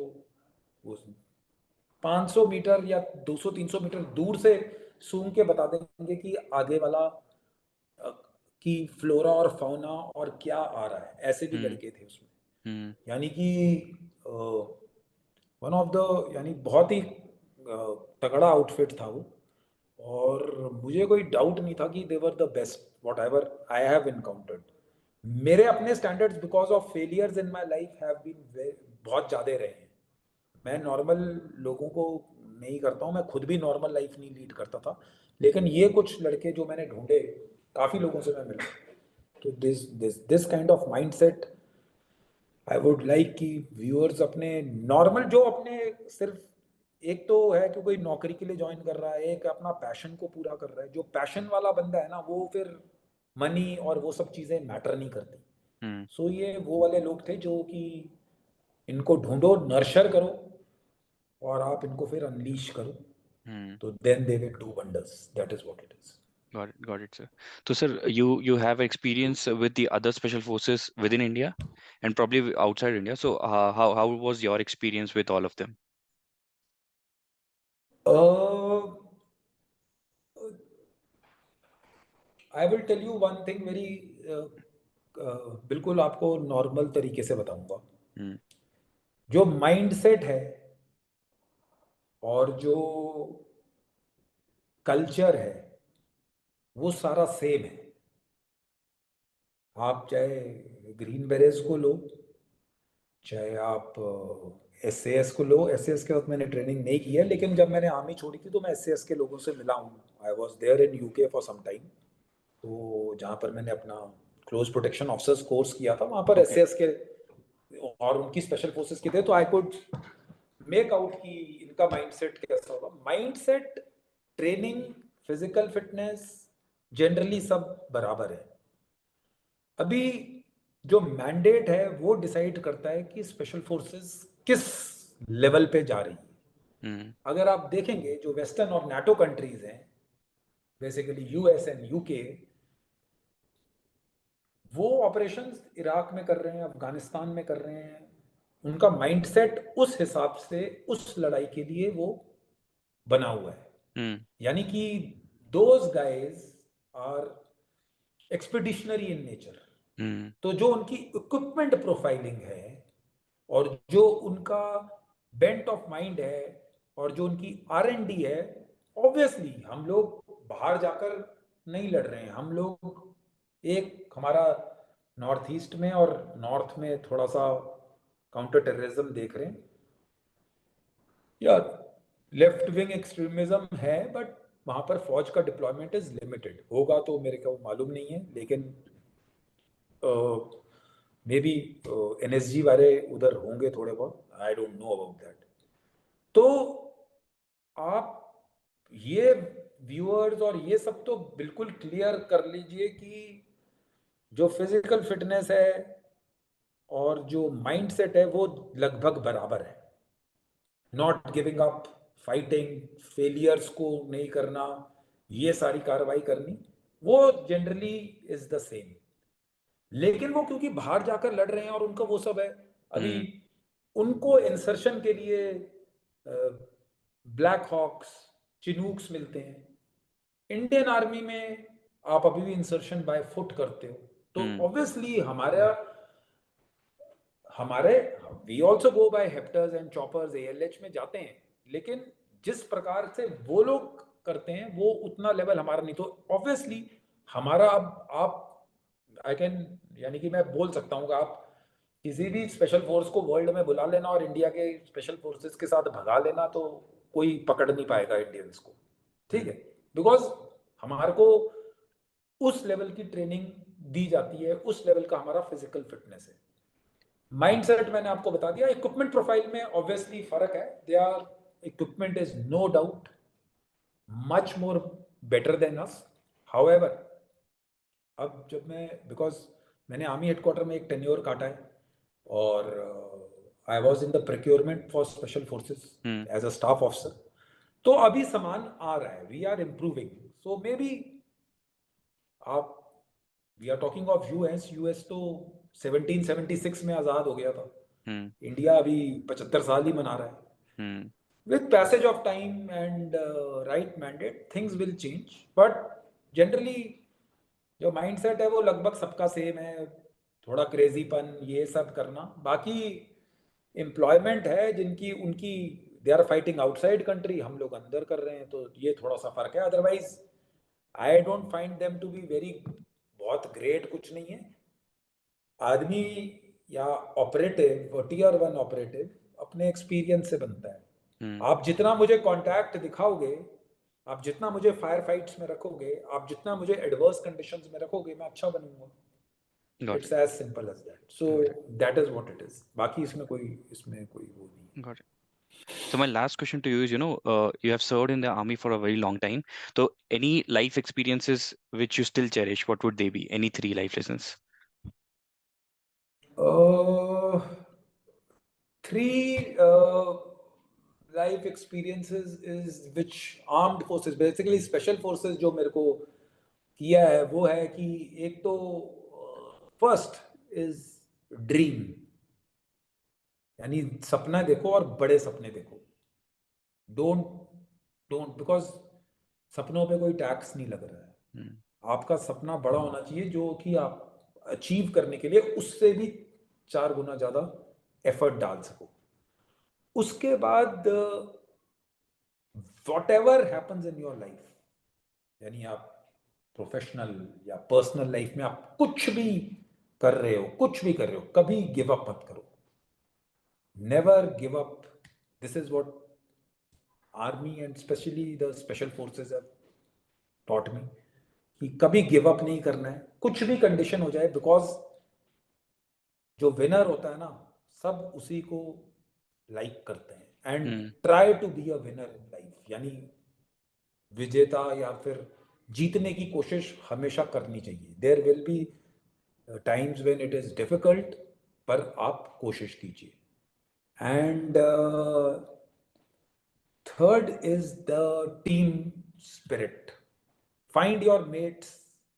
वो 500 मीटर या 200-300 मीटर दूर से सूंघ के बता देंगे कि आगे वाला अ, की फ्लोरा और फाउना और क्या आ रहा है, ऐसे भी हम्म। लड़के थे उसमें। हम्म। यानी कि वन ऑफ द, यानी बहुत ही तगड़ा आउटफिट था वो। और मुझे कोई डाउट नहीं था कि they were the best whatever I have encountered. मेरे अपने standards because of failures in my life have been बहुत ज़्यादा रहे हैं। मैं नॉर्मल लोगों को नहीं करता हूँ, मैं खुद भी नॉर्मल लाइफ नहीं लीड करता था, लेकिन ये कुछ लड़के जो मैंने ढूंढे, काफ़ी लोगों से मैं मिला, तो this kind of mindset I would like कि व्यूअर्स अपने नॉर्मल, जो अपने सिर्फ, एक तो है कि कोई नौकरी के लिए ज्वाइन कर रहा है, एक अपना पैशन को पूरा कर रहा है, जो पैशन वाला बंदा है ना, वो फिर मनी और वो सब चीज़ें मैटर नहीं करती। हम्म। सो ये वो वाले लोग थे जो कि इनको ढूंढो, नर्शर करो, और आप इनको फिर अनलीश करो, हम्म। तो then they will do wonders, that is what it is. Got it, sir. So, sir, you have experience with the other special forces within India and probably outside India. So, how was your experience with all of them? I will tell you one thing very, बिल्कुल आपको normal तरीके से बताऊंगा। हम्म। जो mindset है और जो culture है, वो सारा सेम है। आप चाहे ग्रीन बेरेज को लो, चाहे आप SAS को लो, SAS के वक्त मैंने ट्रेनिंग नहीं की है, लेकिन जब मैंने आर्मी छोड़ी थी तो मैं SAS के लोगों से मिला हूँ। I was there in UK for some time. तो जहाँ पर मैंने अपना क्लोज प्रोटेक्शन ऑफिसर्स कोर्स किया था, वहाँ पर Okay. SAS के और उनकी स्पेशल फोर्सेस के थे, तो आई कुड मेक आउट कि इनका माइंडसेट कैसा होगा। Mindset, training, physical fitness generally सब बराबर है। अभी जो मैंडेट है वो डिसाइड करता है कि स्पेशल फोर्सेस किस लेवल पे जा रही है। Hmm. अगर आप देखेंगे जो वेस्टर्न और नाटो कंट्रीज हैं, बेसिकली US एंड UK, वो ऑपरेशंस इराक में कर रहे हैं, अफगानिस्तान में कर रहे हैं। उनका माइंडसेट उस हिसाब से उस लड़ाई के लिए वो बना हुआ है। Hmm. यानी कि those guys are expeditionary in nature. Hmm. तो जो उनकी इक्विपमेंट प्रोफाइलिंग है और जो उनका बेंट ऑफ माइंड है और जो उनकी R&D है, ऑब्वियसली हम लोग बाहर जाकर नहीं लड़ रहे हैं। हम लोग एक हमारा नॉर्थ ईस्ट में और नॉर्थ में थोड़ा सा काउंटर टेररिज्म देख रहे हैं, या लेफ्ट विंग एक्सट्रीमिज्म है, बट वहां पर फौज का डिप्लॉयमेंट इज लिमिटेड। होगा तो मेरे को मालूम नहीं है, लेकिन मे बी NSG वाले उधर होंगे थोड़े बहुत, I don't know about that. तो आप ये व्यूअर्स और ये सब तो बिल्कुल क्लियर कर लीजिए कि जो फिजिकल फिटनेस है और जो माइंडसेट है वो लगभग बराबर है। Not giving up, fighting, failures को नहीं करना, ये सारी कार्रवाई करनी, वो जनरली इज द सेम। लेकिन वो क्योंकि बाहर जाकर लड़ रहे हैं और उनका वो सब है, अभी Hmm. उनको इंसर्शन के लिए ब्लैक हॉक्स, चिनूक्स मिलते हैं। इंडियन आर्मी में आप अभी भी इंसर्शन बाय फुट करते हो, तो Hmm. ऑब्वियसली हमारे हमारे वी ऑल्सो गो बाय हेप्टर्स एंड चॉपर्स, ALH में जाते हैं, लेकिन जिस प्रकार से वो लोग करते हैं वो उतना लेवल हमारा नहीं। तो ऑब्वियसली हमारा, अब आप, आई कैन, यानी कि मैं बोल सकता हूँ कि आप किसी भी स्पेशल फोर्स को वर्ल्ड में बुला लेना और इंडिया के स्पेशल फोर्सेस के साथ भगा लेना, तो कोई पकड़ नहीं पाएगा इंडियंस को, ठीक Hmm. है। बिकॉज हमारे को उस लेवल की ट्रेनिंग दी जाती है, उस लेवल का हमारा फिजिकल फिटनेस है। माइंडसेट मैंने आपको बता दिया। इक्विपमेंट प्रोफाइल में ऑब्वियसली फर्क है। They are, equipment is no doubt much more better than us. However, अब जब मैं, बिकॉज मैंने आर्मी हेडक्वार्टर में एक टेन्योर काटा है और I was in the procurement for special forces Hmm. As a staff officer. तो अभी सामान आ रहा है, we are improving. So maybe आप, we are talking of US तो 1776 में आज़ाद हो गया था। Hmm. इंडिया अभी 75 साल ही मना रहा है। Hmm. With passage of time and right mandate, things will change. But generally जो माइंडसेट है वो लगभग सबका सेम है। थोड़ा क्रेजीपन ये सब करना, बाकी एम्प्लॉयमेंट है जिनकी उनकी, they are fighting outside country, हम लोग अंदर कर रहे हैं, तो ये थोड़ा सा फर्क है। Otherwise I don't find them to be very, बहुत ग्रेट कुछ नहीं है। आदमी या ऑपरेटिव, Tier 1 ऑपरेटिव अपने एक्सपीरियंस से बनता है। Hmm. आप जितना मुझे कांटेक्ट दिखाओगे, आप जितना मुझे फायर फाइट्स में रखोगे, आप जितना मुझे एडवर्स कंडीशंस में रखोगे, मैं अच्छा बनूंगा। Got it's it. As simple as that. So Got it. That is what it is. बाकी इसमें कोई वो नहीं है। Got it. So my last question to you is, you have served in the army for a very long time. So any life experiences which you still cherish, what would they be? Any three life lessons? Three life experiences is which armed forces, basically special forces जो मेरे को किया है वो है कि एक तो फर्स्ट इज ड्रीम, यानी सपना देखो और बड़े सपने देखो। डोंट डोंट बिकॉज सपनों पे कोई टैक्स नहीं लग रहा है। Hmm. आपका सपना बड़ा होना चाहिए जो कि आप अचीव करने के लिए उससे भी 4 गुना ज्यादा एफर्ट डाल सको। उसके बाद what ever happens in your life, यानी आप प्रोफेशनल या पर्सनल लाइफ में आप कुछ भी कर रहे हो, कुछ भी कर रहे हो, कभी गिव अप मत करो। never give up. This is what army and especially the special forces have taught me, कि कभी गिव अप नहीं करना है, कुछ भी कंडीशन हो जाए, बिकॉज जो विनर होता है ना, सब उसी को लाइक करते हैं, and try to be a winner in life, यानी विजेता या फिर जीतने की कोशिश हमेशा करनी चाहिए. There will be times when it is difficult, पर आप कोशिश कीजिए. And third is the team spirit. Find your mates,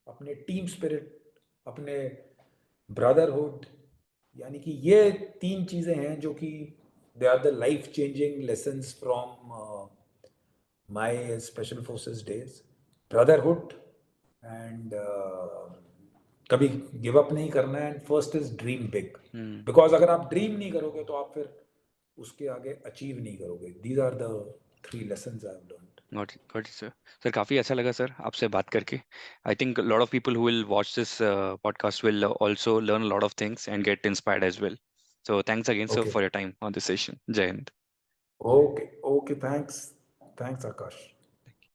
अपने टीम स्पिरिट, अपने ब्रदरहुड, यानी कि ये तीन चीजें हैं जो कि they are the life changing lessons from my special forces days. Brotherhood and कभी गिव अप नहीं करना है, and first is dream big, because अगर आप ड्रीम नहीं करोगे तो आप फिर उसके आगे अचीव नहीं करोगे. These are the three lessons I have learned. Got it sir. Sir काफ़ी अच्छा लगा सर आपसे बात करके. I think lot of people who will watch this podcast will also learn lot of things and get inspired as well. So thanks again, sir, okay for your time on this session. Jai Hind. Okay okay, thanks. Thanks Akash.